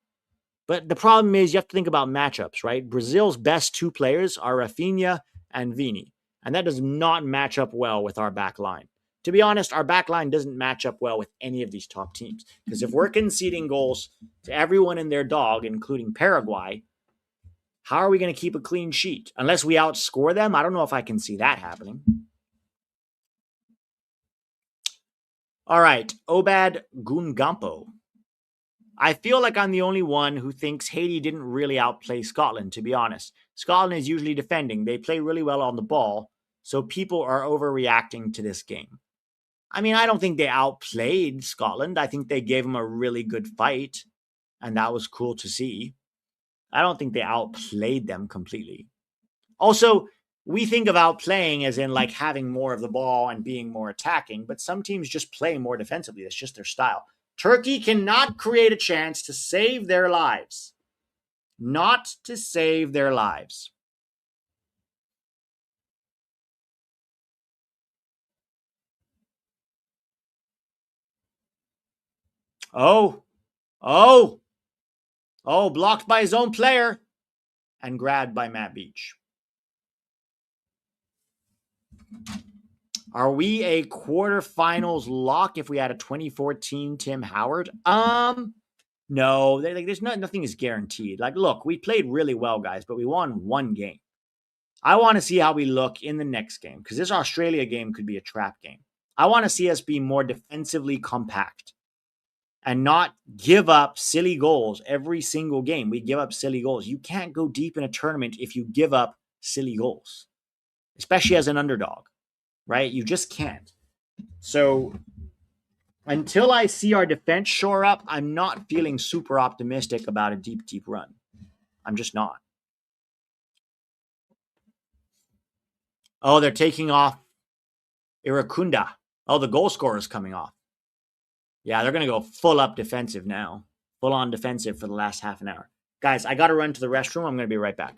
But the problem is you have to think about matchups, right? Brazil's best 2 players are Rafinha and Vini, and that does not match up well with our back line. To be honest, our back line doesn't match up well with any of these top teams, because if we're conceding goals to everyone and their dog, including Paraguay, how are we going to keep a clean sheet? Unless we outscore them, I don't know if I can see that happening. All right, Obad Gungampo. I feel like I'm the only one who thinks Haiti didn't really outplay Scotland, to be honest. Scotland is usually defending. They play really well on the ball, so people are overreacting to this game. I mean, I don't think they outplayed Scotland. I think they gave them a really good fight, and that was cool to see. I don't think they outplayed them completely. Also, we think of outplaying as in like having more of the ball and being more attacking, but some teams just play more defensively. That's just their style. Turkey cannot create a chance to save their lives. Not to save their lives. Oh, blocked by his own player and grabbed by Matt Beach. Are we a quarterfinals lock if we had a 2014 Tim Howard? No, there's nothing is guaranteed. Like, look, we played really well, guys, but we won 1 game. I want to see how we look in the next game, because this Australia game could be a trap game. I want to see us be more defensively compact. and not give up silly goals every single game. We give up silly goals. You can't go deep in a tournament if you give up silly goals, especially as an underdog, right? You just can't. So until I see our defense shore up, I'm not feeling super optimistic about a deep, deep run. I'm just not. Oh, they're taking off Irakunda. Oh, the goal scorer is coming off. Yeah, they're going to go full up defensive now. Full on defensive for the last half an hour. Guys, I got to run to the restroom. I'm going to be right back.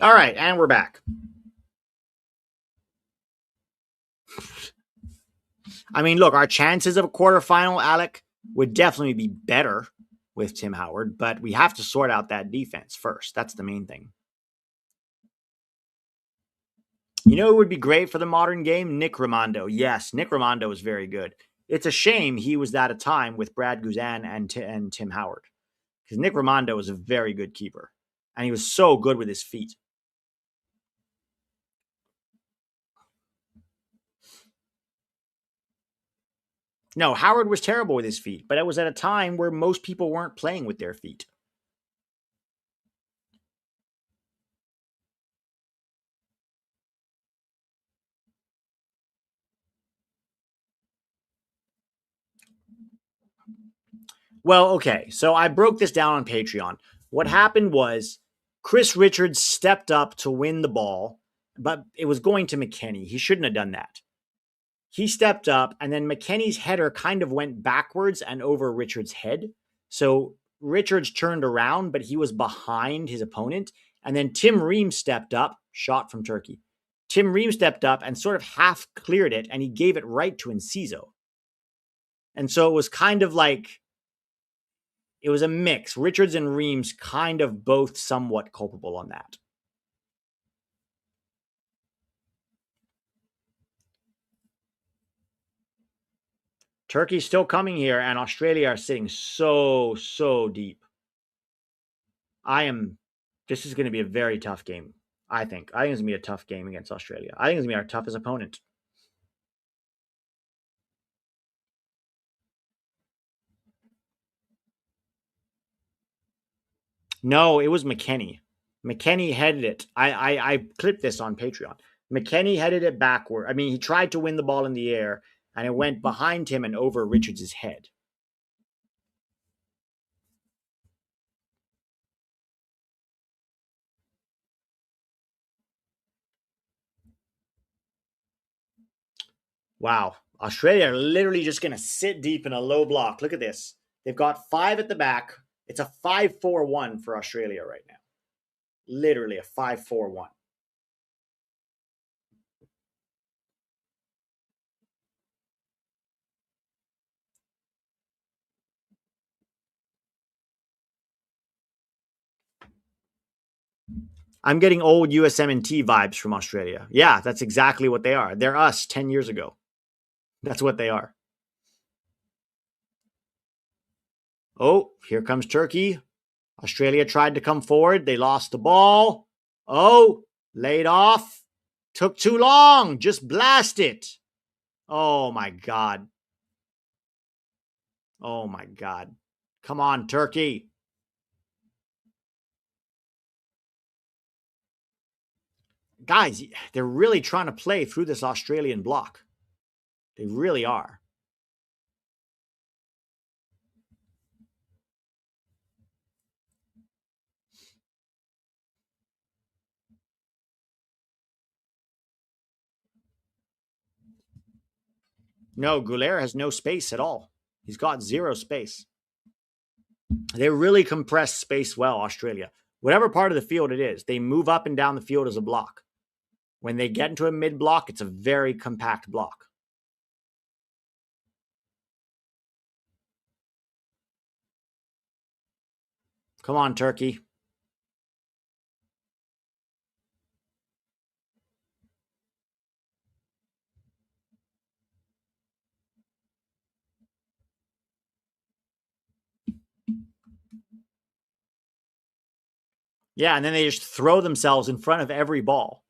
All right, and we're back. I mean, look, our chances of a quarterfinal, Alec, would definitely be better with Tim Howard, but we have to sort out that defense first. That's the main thing. You know who would be great for the modern game? Nick Rimando. Yes, Nick Rimando is very good. It's a shame he was at a time with Brad Guzan and Tim Howard, because Nick Rimando is a very good keeper, and he was so good with his feet. No, Howard was terrible with his feet, but it was at a time where most people weren't playing with their feet. Well, okay, so I broke this down on Patreon. What happened was Chris Richards stepped up to win the ball, but it was going to McKennie. He shouldn't have done that. He stepped up, and then McKennie's header kind of went backwards and over Richards' head. So Richards turned around, but he was behind his opponent. And then Tim Ream stepped up, shot from Turkey. Tim Ream stepped up and sort of half cleared it, and he gave it right to Enciso. And so it was kind of like, it was a mix. Richards and Reams kind of both somewhat culpable on that. Turkey's still coming here, and Australia are sitting so deep. This is going to be a very tough game, I think. I think it's going to be a tough game against Australia. I think it's going to be our toughest opponent. No, it was McKennie. McKennie headed it. I clipped this on Patreon. McKennie headed it backward. I mean, he tried to win the ball in the air, and it went behind him and over Richards' head. Wow. Australia are literally just going to sit deep in a low block. Look at this. They've got 5 at the back. It's a 5-4-1 for Australia right now. Literally a 5-4-1. I'm getting old USMNT vibes from Australia. Yeah, that's exactly what they are. They're us 10 years ago. That's what they are. Oh, here comes Turkey. Australia tried to come forward. They lost the ball. Oh, laid off. Took too long. Just blast it. Oh, my God. Oh, my God. Come on, Turkey. Guys, they're really trying to play through this Australian block. They really are. No, Guler has no space at all. He's got zero space. They really compress space well, Australia. Whatever part of the field it is, they move up and down the field as a block. When they get into a mid block, it's a very compact block. Come on, Turkey. Yeah, and then they just throw themselves in front of every ball.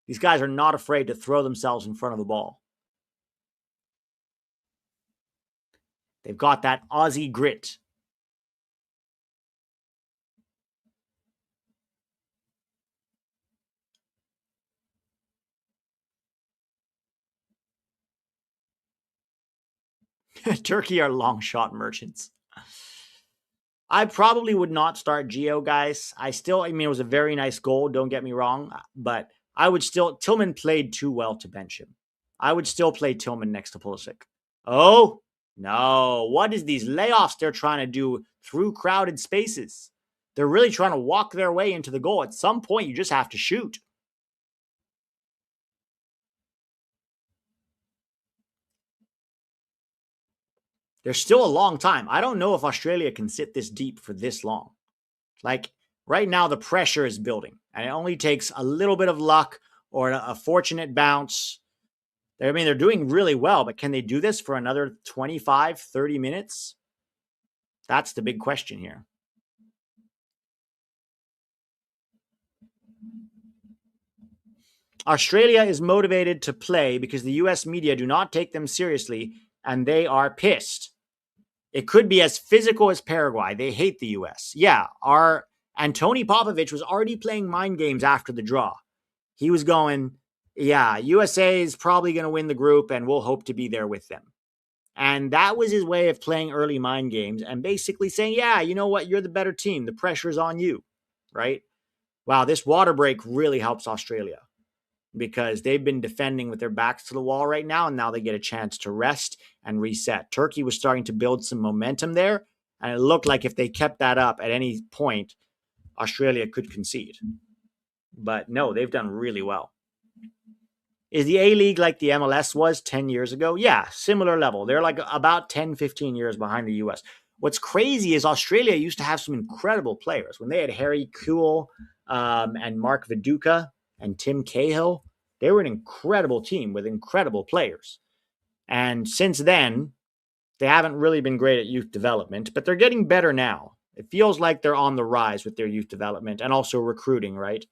These guys are not afraid to throw themselves in front of the ball. They've got that Aussie grit. Turkey are long shot merchants. I probably would not start Gio, guys. I mean, it was a very nice goal. Don't get me wrong, but I would still. Tillman played too well to bench him. I would still play Tillman next to Pulisic. Oh no! What is these layoffs they're trying to do through crowded spaces? They're really trying to walk their way into the goal. At some point, you just have to shoot. There's still a long time. I don't know if Australia can sit this deep for this long. Like right now, the pressure is building, and it only takes a little bit of luck or a fortunate bounce. I mean, they're doing really well, but can they do this for another 25, 30 minutes? That's the big question here. Australia is motivated to play because the US media do not take them seriously and they are pissed. It could be as physical as Paraguay. They hate the US. Yeah, our Tony Popovich was already playing mind games after the draw. He was going, yeah, USA is probably going to win the group and we'll hope to be there with them. And that was his way of playing early mind games and basically saying, yeah, you know what? You're the better team. The pressure's on you, right? Wow, this water break really helps Australia because they've been defending with their backs to the wall right now, and now they get a chance to rest and reset. Turkey was starting to build some momentum there, and it looked like if they kept that up at any point, Australia could concede. But no, they've done really well. Is the A-League like the MLS was 10 years ago? Yeah, similar level. They're like about 10, 15 years behind the US. What's crazy is Australia used to have some incredible players. When they had Harry Kuehl and Mark Viduka and Tim Cahill, they were an incredible team with incredible players. And since then, they haven't really been great at youth development, but they're getting better now. It feels like they're on the rise with their youth development and also recruiting, right?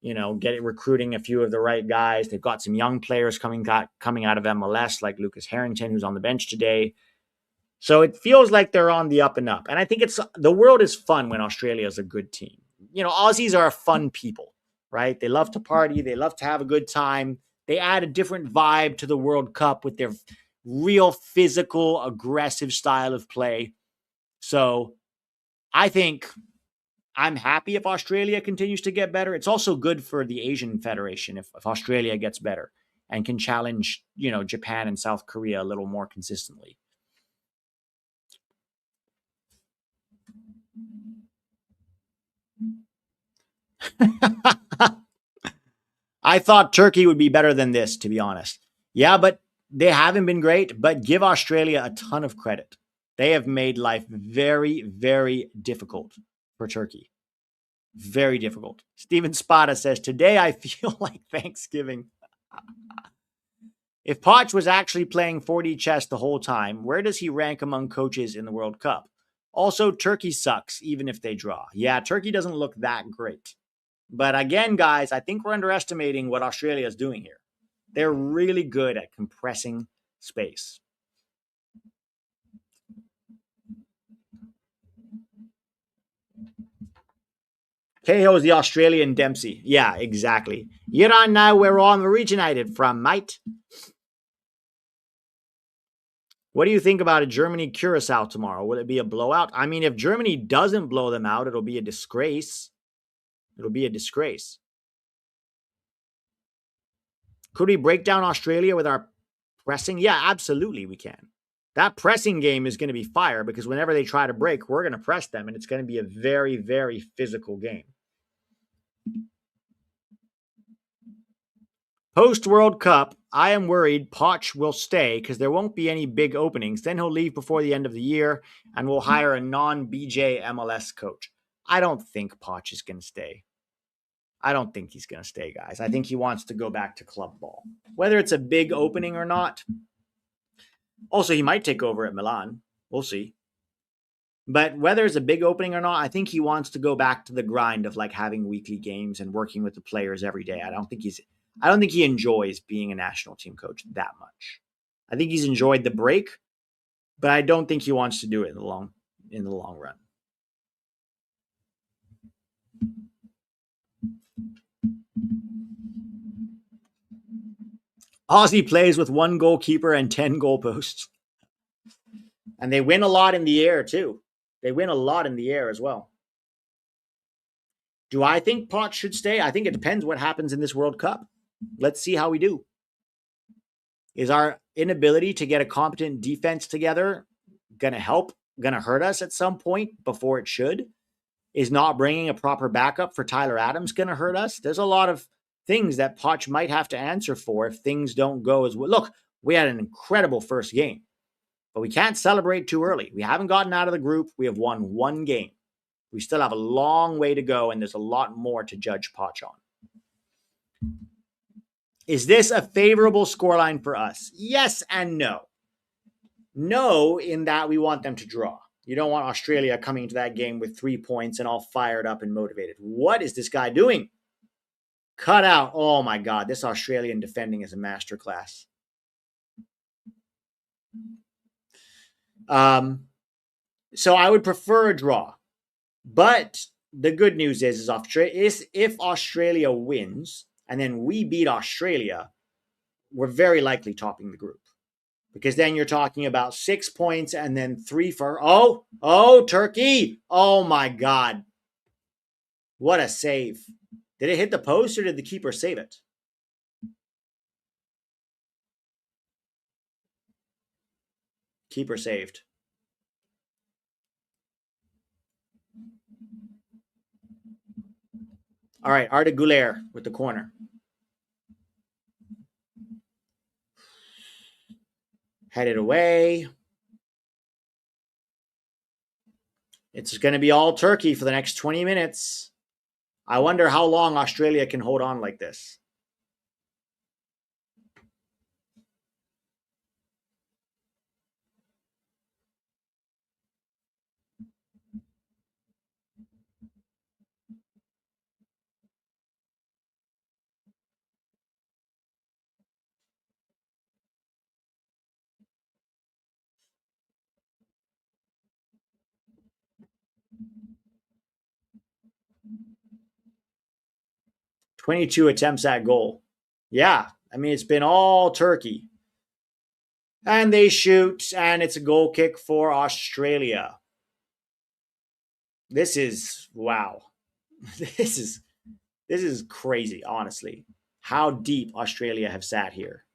Recruiting a few of the right guys. They've got some young players coming out of MLS, like Lucas Harrington, who's on the bench today. So it feels like they're on the up and up. And I think the world is fun when Australia is a good team. Aussies are fun people, right? They love to party. They love to have a good time. They add a different vibe to the World Cup with their real physical, aggressive style of play. So I think I'm happy if Australia continues to get better. It's also good for the Asian Federation if Australia gets better and can challenge, Japan and South Korea a little more consistently. I thought Turkey would be better than this, to be honest. Yeah, but they haven't been great, but give Australia a ton of credit. They have made life very, very difficult for Turkey. Very difficult. Steven Spada says, today I feel like Thanksgiving. If Poch was actually playing 4D chess the whole time, where does he rank among coaches in the World Cup? Also, Turkey sucks, even if they draw. Yeah, Turkey doesn't look that great. But again, guys, I think we're underestimating what Australia is doing here. They're really good at compressing space. Cahill is the Australian Dempsey. Yeah, exactly. You don't know where I'm originated from, mate. What do you think about a Germany Curacao tomorrow? Will it be a blowout? I mean, if Germany doesn't blow them out, it'll be a disgrace. It'll be a disgrace. Could we break down Australia with our pressing? Yeah, absolutely we can. That pressing game is going to be fire because whenever they try to break, we're going to press them, and it's going to be a very, very physical game. Post World Cup, I am worried Poch will stay because there won't be any big openings. Then he'll leave before the end of the year and we'll hire a non-BJ MLS coach. I don't think Poch is going to stay. I don't think he's going to stay, guys. I think he wants to go back to club ball. Whether it's a big opening or not. Also, he might take over at Milan. We'll see. But whether it's a big opening or not, I think he wants to go back to the grind of like having weekly games and working with the players every day. I don't think he enjoys being a national team coach that much. I think he's enjoyed the break, but I don't think he wants to do it in the long run. Aussie plays with 1 goalkeeper and 10 goalposts. And they win a lot in the air, too. They win a lot in the air as well. Do I think Potts should stay? I think it depends what happens in this World Cup. Let's see how we do. Is our inability to get a competent defense together going to help, going to hurt us at some point before it should? Is not bringing a proper backup for Tyler Adams going to hurt us? There's a lot of things that Poch might have to answer for if things don't go as well. Look, we had an incredible first game, but we can't celebrate too early. We haven't gotten out of the group. We have won 1 game. We still have a long way to go, and there's a lot more to judge Poch on. Is this a favorable scoreline for us? Yes and no. No, in that we want them to draw. You don't want Australia coming into that game with 3 points and all fired up and motivated. What is this guy doing? Cut out. Oh my God, this Australian defending is a masterclass. So I would prefer a draw. But the good news is if Australia wins and then we beat Australia, we're very likely topping the group. Because then you're talking about 6 points and then 3 for... Oh, Turkey. Oh, my God. What a save. Did it hit the post or did the keeper save it? Keeper saved. All right, Arda Guler with the corner. Headed away. It's going to be all Turkey for the next 20 minutes. I wonder how long Australia can hold on like this. "22 attempts at goal." Yeah, I mean, it's been all Turkey. And they shoot, and it's a goal kick for Australia. This is, wow. This is crazy, honestly. How deep Australia have sat here.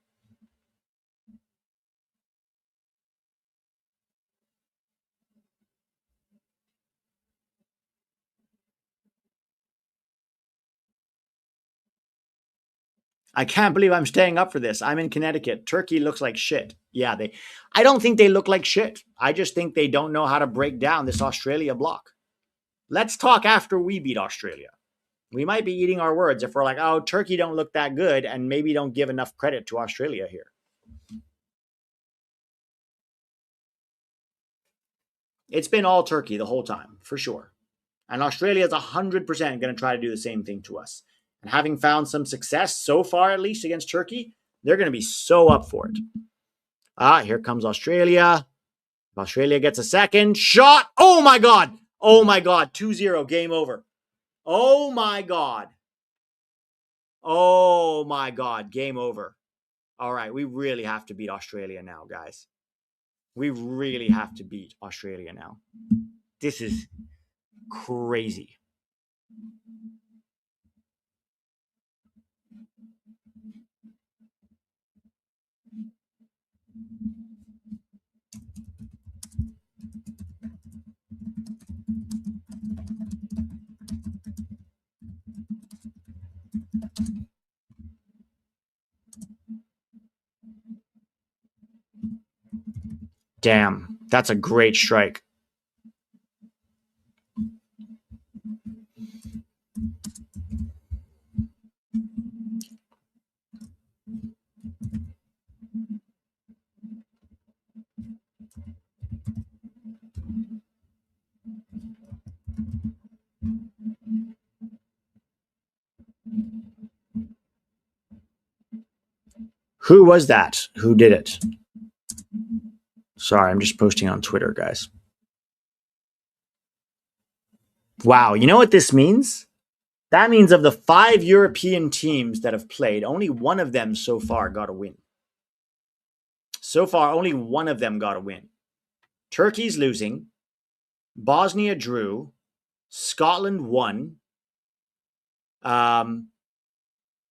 I can't believe I'm staying up for this. I'm in Connecticut. Turkey looks like shit. Yeah, I don't think they look like shit. I just think they don't know how to break down this Australia block. Let's talk after we beat Australia. We might be eating our words if we're like, oh, Turkey don't look that good, and maybe don't give enough credit to Australia here. It's been all Turkey the whole time, for sure. And Australia is 100% going to try to do the same thing to us. And having found some success so far, at least against Turkey, they're going to be so up for it. Here comes Australia. Australia gets a second shot. Oh my God. Oh my God. 2-0. Game over. Oh my God. Oh my God. Game over. All right. We really have to beat Australia now, guys. We really have to beat Australia now. This is crazy. Damn, that's a great strike. Who was that? Who did it? Sorry, I'm just posting on Twitter, guys. Wow, you know what this means? That means of the 5 European teams that have played, only one of them so far got a win. So far, only one of them got a win. Turkey's losing. Bosnia drew. Scotland won.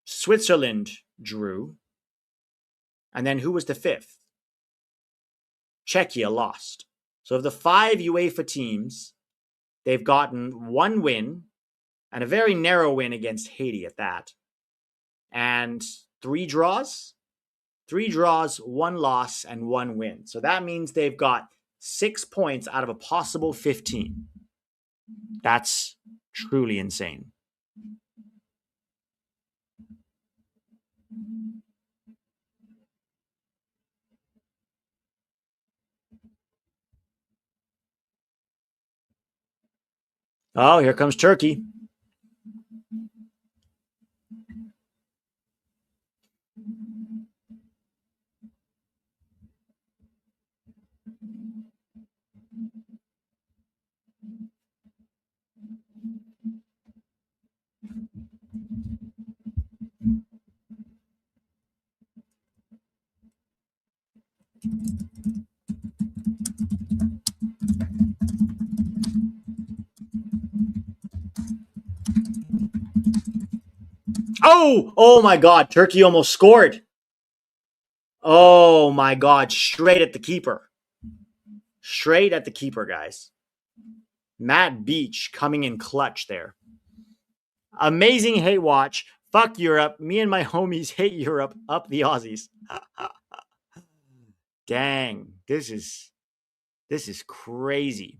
Switzerland drew. And then who was the 5th? Czechia lost. So of the 5 UEFA teams, they've gotten 1 win and a very narrow win against Haiti at that. And 3 draws. 3 draws, 1 loss, and 1 win. So that means they've got 6 points out of a possible 15. That's truly insane. Oh, here comes Turkey. Oh my God. Turkey almost scored. Oh my God. Straight at the keeper. Straight at the keeper, guys. Matt Beach coming in clutch there. Amazing hate watch. Fuck Europe. Me and my homies hate Europe. Up the Aussies. Dang. This is crazy.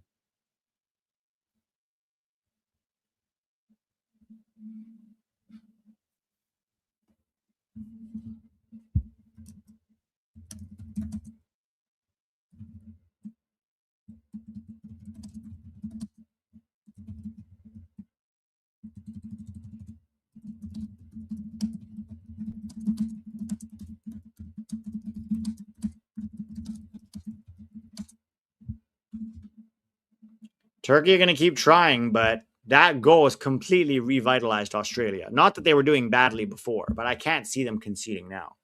Turkey are going to keep trying, but that goal has completely revitalized Australia. Not that they were doing badly before, but I can't see them conceding now.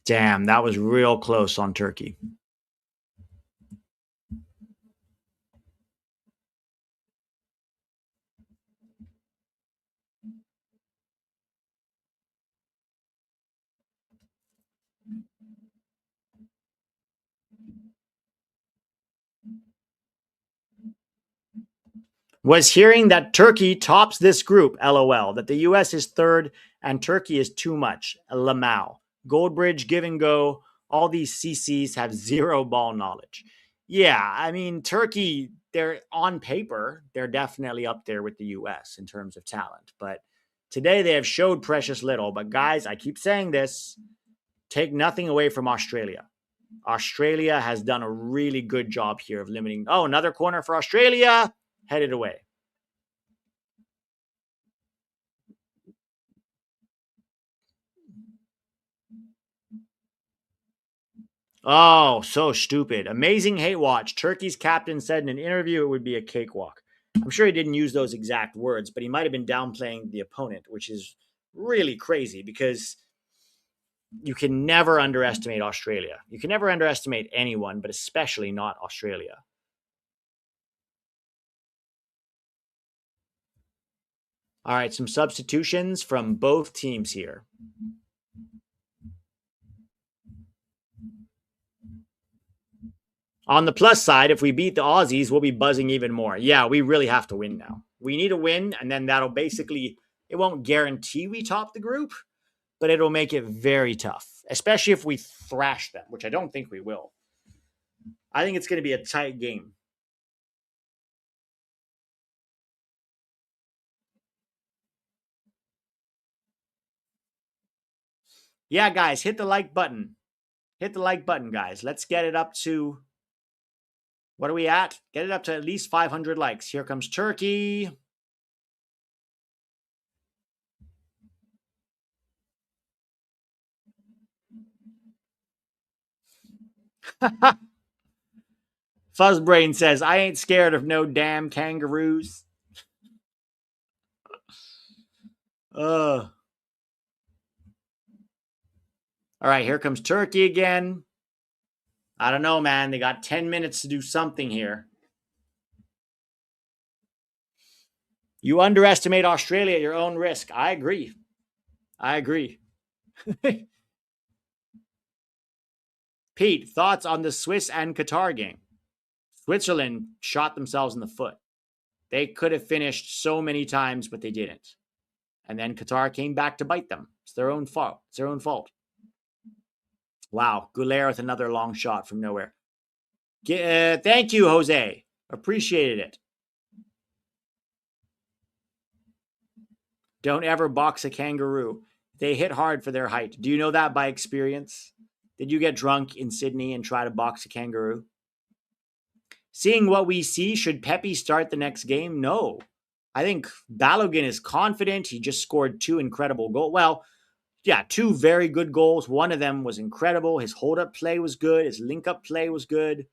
Damn, that was real close on Turkey. Was hearing that Turkey tops this group, LOL, that the US is 3rd and Turkey is too much, Lamau. Goldbridge, Give and Go, all these CCs have zero ball knowledge. Yeah, I mean, Turkey, they're on paper, they're definitely up there with the US in terms of talent. But today they have showed precious little. But guys, I keep saying this, take nothing away from Australia. Australia has done a really good job here of limiting. Oh, another corner for Australia. Headed away. Oh, so stupid. Amazing hate watch. Turkey's captain said in an interview it would be a cakewalk. I'm sure he didn't use those exact words, but he might have been downplaying the opponent, which is really crazy because you can never underestimate Australia. You can never underestimate anyone, but especially not Australia. All right, some substitutions from both teams here. On the plus side, if we beat the Aussies, we'll be buzzing even more. Yeah, we really have to win now. We need a win, and then that'll basically, it won't guarantee we top the group, but it'll make it very tough, especially if we thrash them, which I don't think we will. I think it's going to be a tight game. Yeah, guys, hit the like button. Hit the like button, guys. Let's get it up to, what are we at? Get it up to at least 500 likes. Here comes Turkey. Fuzzbrain says, I ain't scared of no damn kangaroos. All right, here comes Turkey again. I don't know, man. They got 10 minutes to do something here. You underestimate Australia at your own risk. I agree. I agree. Pete, thoughts on the Swiss and Qatar game? Switzerland shot themselves in the foot. They could have finished so many times, but they didn't. And then Qatar came back to bite them. It's their own fault. It's their own fault. Wow. Guler with another long shot from nowhere. Thank you, Jose. Appreciated it. Don't ever box a kangaroo. They hit hard for their height. Do you know that by experience? Did you get drunk in Sydney and try to box a kangaroo? Seeing what we see, should Pepe start the next game? No. I think Balogun is confident. He just scored 2 incredible goals. Well, yeah, 2 very good goals. One of them was incredible. His hold-up play was good. His link-up play was good.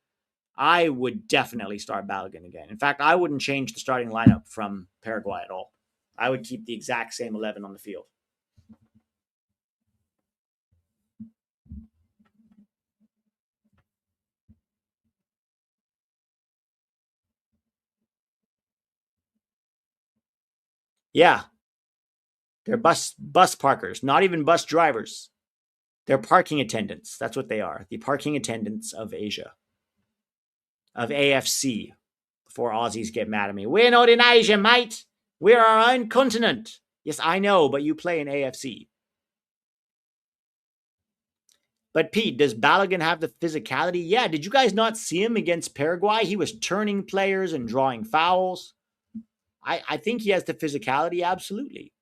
I would definitely start Balogun again. In fact, I wouldn't change the starting lineup from Paraguay at all. I would keep the exact same 11 on the field. Yeah, they're bus parkers, not even bus drivers. They're parking attendants. That's what they are. The parking attendants of Asia, of AFC. Before Aussies get mad at me. We're not in Asia, mate. We're our own continent. Yes, I know, but you play in AFC. But Pete, does Balogun have the physicality? Yeah, did you guys not see him against Paraguay? He was turning players and drawing fouls. I think he has the physicality, absolutely.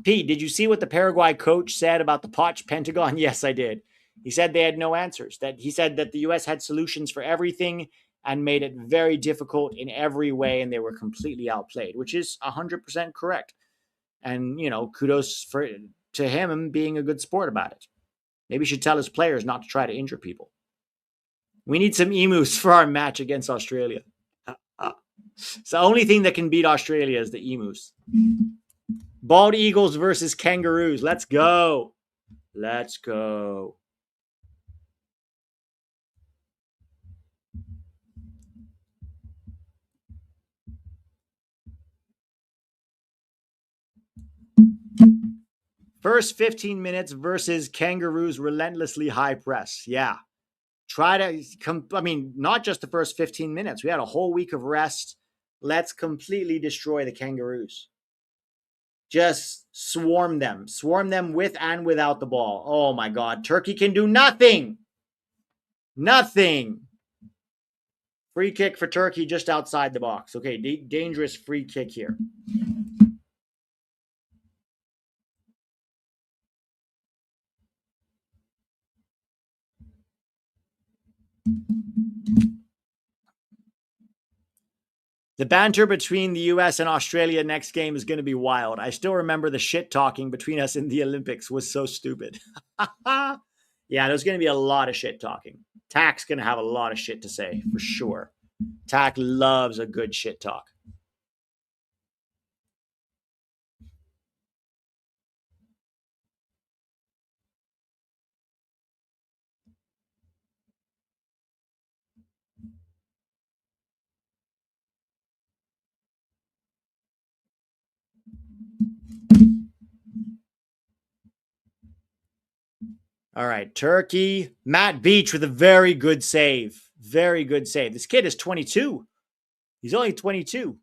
Pete, did you see what the Paraguay coach said about the Potch Pentagon? Yes, I did. He said they had no answers. That he said that the U.S. had solutions for everything and made it very difficult in every way, and they were completely outplayed, which is 100% correct. And, you know, kudos to him being a good sport about it. Maybe he should tell his players not to try to injure people. We need some emus for our match against Australia. It's the only thing that can beat Australia is the emus. Bald eagles versus kangaroos. Let's go. Let's go. First 15 minutes versus kangaroos relentlessly high press. Yeah. Try to, not just the first 15 minutes. We had a whole week of rest. Let's completely destroy the kangaroos. Just swarm them. Swarm them with and without the ball. Oh my God. Turkey can do nothing. Nothing. Free kick for Turkey just outside the box. Okay, dangerous free kick here. The banter between the US and Australia next game is going to be wild. I still remember the shit talking between us in the Olympics was so stupid. Yeah, there's going to be a lot of shit talking. Tak's going to have a lot of shit to say, for sure. Tak loves a good shit talk. All right, Turkey. Matt Beach with a very good save. Very good save. This kid is 22. He's only 22.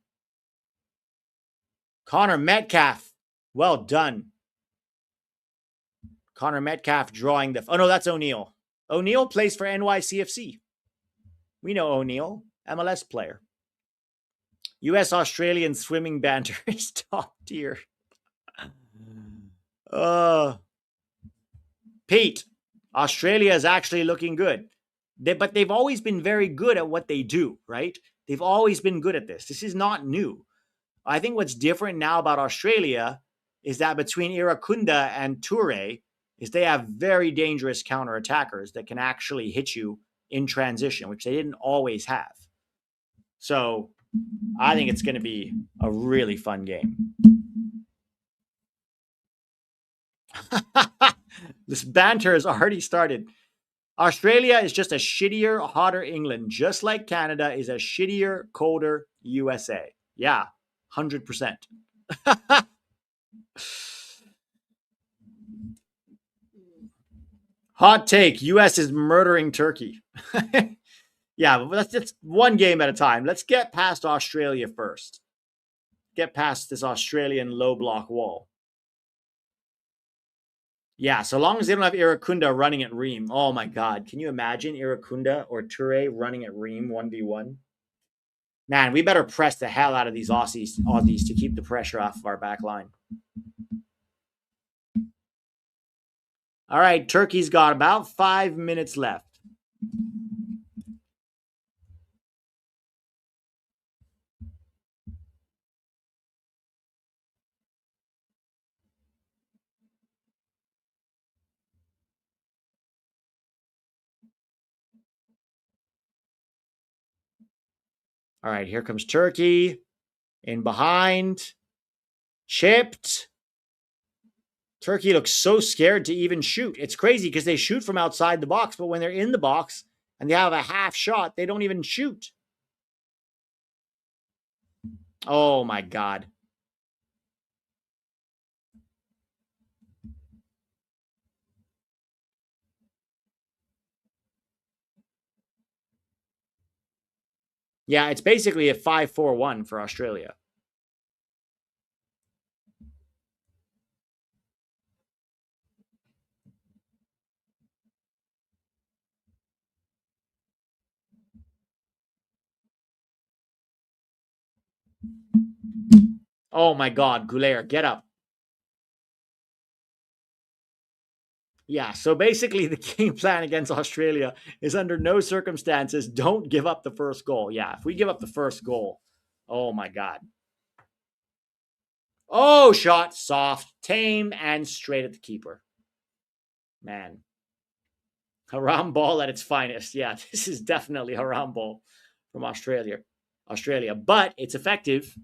Connor Metcalf. Well done. Connor Metcalf drawing the... Oh, no, that's O'Neal. O'Neal plays for NYCFC. We know O'Neal, MLS player. U.S.-Australian swimming banter is top tier. Pete, Australia is actually looking good. But they've always been very good at what they do, right? They've always been good at this. This is not new. I think what's different now about Australia is that between Irakunda and Toure is they have very dangerous counter-attackers that can actually hit you in transition, which they didn't always have. So I think it's going to be a really fun game. This banter has already started. Australia is just a shittier, hotter England, just like Canada is a shittier, colder USA. Yeah, 100%. Hot take, US is murdering Turkey. Yeah, but that's just one game at a time. Let's get past Australia first. Get past this Australian low block wall. Yeah, so long as they don't have Irakunda running at Ream. Oh my God. Can you imagine Irakunda or Toure running at Ream 1v1? Man, we better press the hell out of these Aussies to keep the pressure off of our back line. All right, Turkey's got about 5 minutes left. All right, here comes Turkey. In behind. Chipped. Turkey looks so scared to even shoot. It's crazy because they shoot from outside the box, but when they're in the box and they have a half shot, they don't even shoot. Oh my God. Yeah, it's basically a 5-4-1 for Australia. Oh my God, Guler, get up. Yeah, so basically the game plan against Australia is under no circumstances, don't give up the first goal. Yeah, if we give up the first goal, oh my God. Oh, shot, soft, tame, and straight at the keeper. Man. Haram ball at its finest. Yeah, this is definitely haram ball from Australia. But it's effective.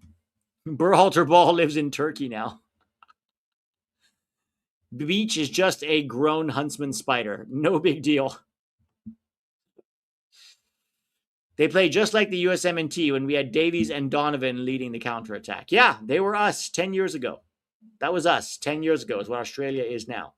Berhalter ball lives in Turkey now. Beach is just a grown huntsman spider. No big deal. They play just like the USMNT when we had Davies and Donovan leading the counterattack. Yeah, they were us 10 years ago. That was us 10 years ago, is what Australia is now.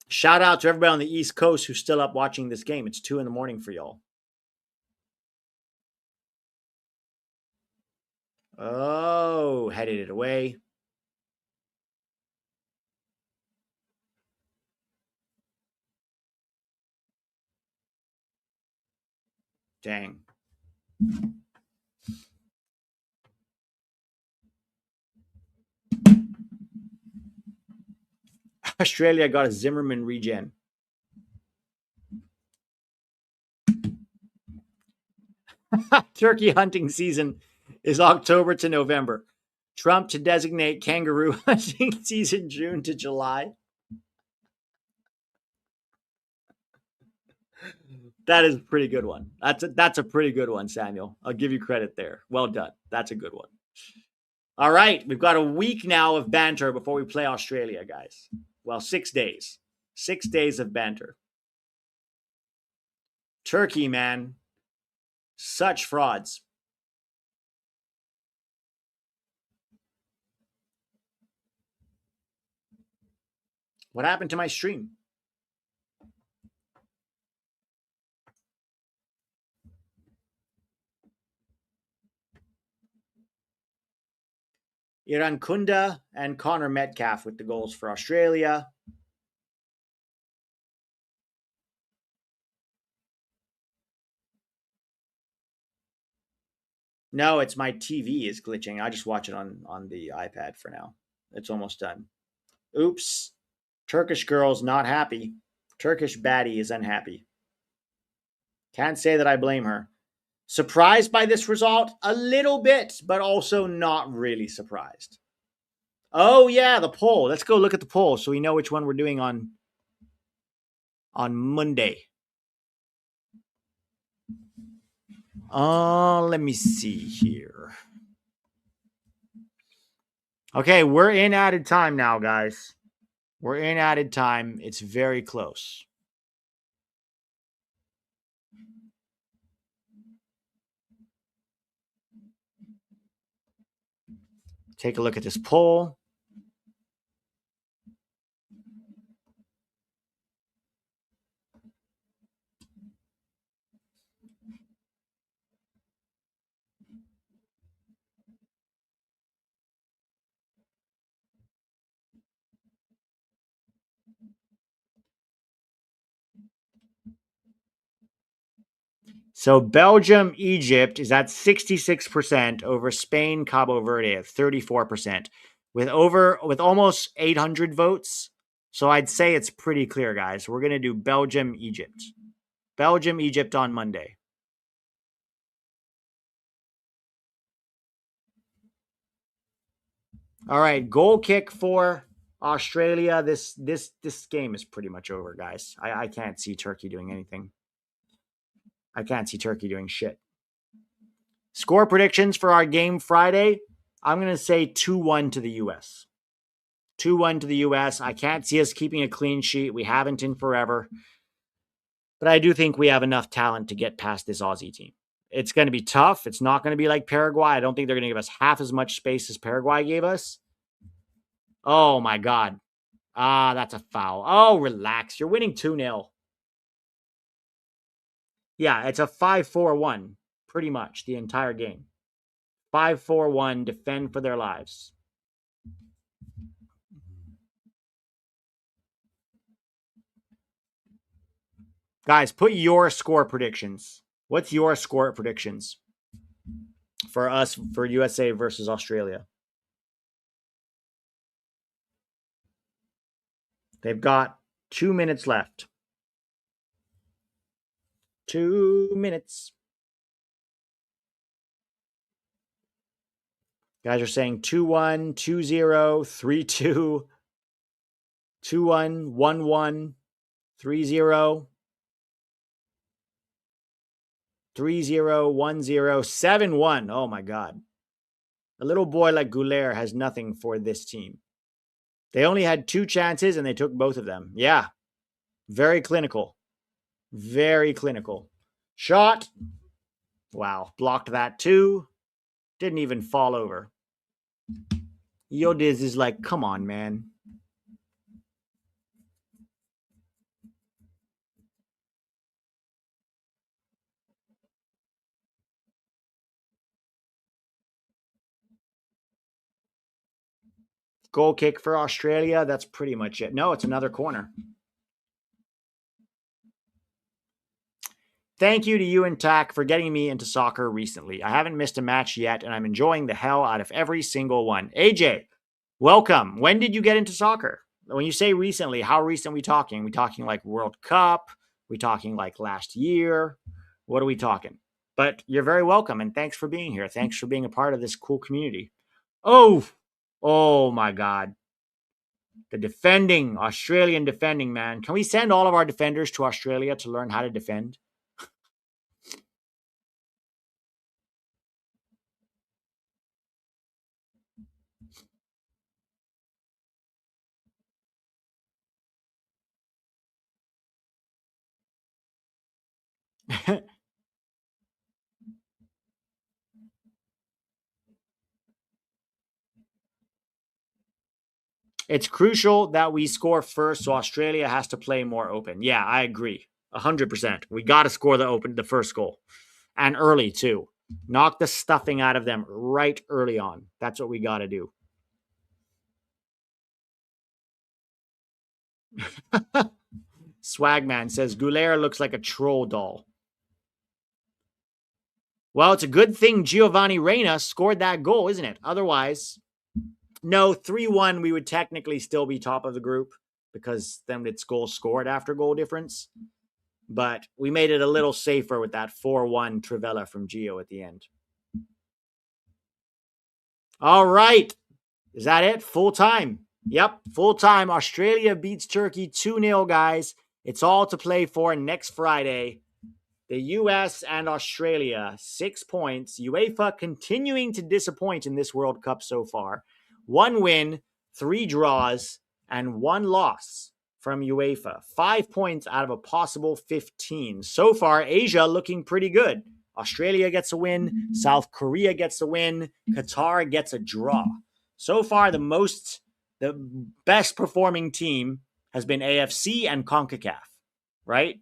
Shout out to everybody on the East Coast who's still up watching this game. It's 2 a.m. for y'all. Oh, headed it away. Dang. Australia got a Zimmerman regen. Turkey hunting season is October to November. Trump to designate kangaroo hunting season June to July. That is a pretty good one. That's a pretty good one, Samuel. I'll give you credit there. Well done. That's a good one. All right, we've got a week now of banter before we play Australia, guys. Well, 6 days. 6 days of banter. Turkey, man. Such frauds. What happened to my stream? Irankunda and Connor Metcalf with the goals for Australia. No, it's my TV is glitching. I just watch it on the iPad for now. It's almost done. Oops. Turkish girl's not happy. Turkish baddie is unhappy. Can't say that I blame her. Surprised by this result? A little bit, but also not really surprised. Oh, yeah, the poll. Let's go look at the poll so we know which one we're doing on Monday. Let me see here. Okay, we're in added time now, guys. We're in added time. It's very close. Take a look at this poll. So Belgium, Egypt is at 66% over Spain, Cabo Verde at 34%, with almost 800 votes. So I'd say it's pretty clear, guys. We're going to do Belgium, Egypt. Belgium, Egypt on Monday. All right, goal kick for Australia. This game is pretty much over, guys. I can't see Turkey doing anything. I can't see Turkey doing shit. Score predictions for our game Friday. I'm going to say 2-1 to the U.S. 2-1 to the U.S. I can't see us keeping a clean sheet. We haven't in forever. But I do think we have enough talent to get past this Aussie team. It's going to be tough. It's not going to be like Paraguay. I don't think they're going to give us half as much space as Paraguay gave us. Oh, my God. That's a foul. Oh, relax. You're winning 2-0. Yeah, it's a 5-4-1, pretty much the entire game. 5-4-1, defend for their lives. Guys, put your score predictions. What's your score predictions for us, for USA versus Australia? They've got 2 minutes left. 2 minutes. Guys are saying 2-1, 2-0, 3-2, 2-1, 1-1, 3-0, 3-0, 1-0, 7-1. Oh my God. A little boy like Guler has nothing for this team. They only had 2 chances and they took both of them. Yeah. Very clinical. Very clinical. Shot. Wow. Blocked that too. Didn't even fall over. Yodiz is like, come on, man. Goal kick for Australia. That's pretty much it. No, it's another corner. Thank you to you and TAC for getting me into soccer recently. I haven't missed a match yet, and I'm enjoying the hell out of every single one. AJ, welcome. When did you get into soccer? When you say recently, how recent are we talking? Are we talking like World Cup? Are we talking like last year? What are we talking? But you're very welcome, and thanks for being here. Thanks for being a part of this cool community. Oh my God. The defending, Australian defending, man. Can we send all of our defenders to Australia to learn how to defend? It's crucial that we score first, so Australia has to play more open. Yeah, I agree. 100%. We got to score the first goal. And early, too. Knock the stuffing out of them right early on. That's what we got to do. Swagman says Guler looks like a troll doll. Well, it's a good thing Giovanni Reina scored that goal, isn't it? Otherwise, no, 3-1, we would technically still be top of the group because then it's goal scored after goal difference. But we made it a little safer with that 4-1 Trivella from Gio at the end. All right. Is that it? Full time. Yep, full time. Australia beats Turkey 2-0, guys. It's all to play for next Friday. The US and Australia, 6 points. UEFA continuing to disappoint in this World Cup so far. 1 win, 3 draws, and 1 loss from UEFA. 5 points out of a possible 15. So far, Asia looking pretty good. Australia gets a win. South Korea gets a win. Qatar gets a draw. So far, the best performing team has been AFC and CONCACAF, right?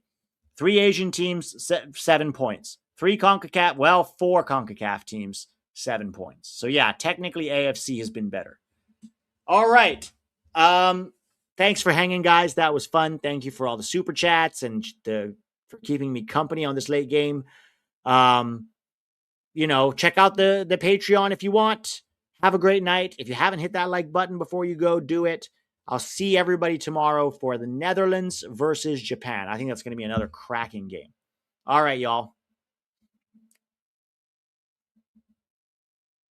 3 Asian teams, 7 points. 4 CONCACAF teams, 7 points. So yeah, technically AFC has been better. All right. Thanks for hanging, guys. That was fun. Thank you for all the super chats and for keeping me company on this late game. Check out the Patreon if you want. Have a great night. If you haven't hit that like button before you go, do it. I'll see everybody tomorrow for the Netherlands versus Japan. I think that's going to be another cracking game. All right, y'all.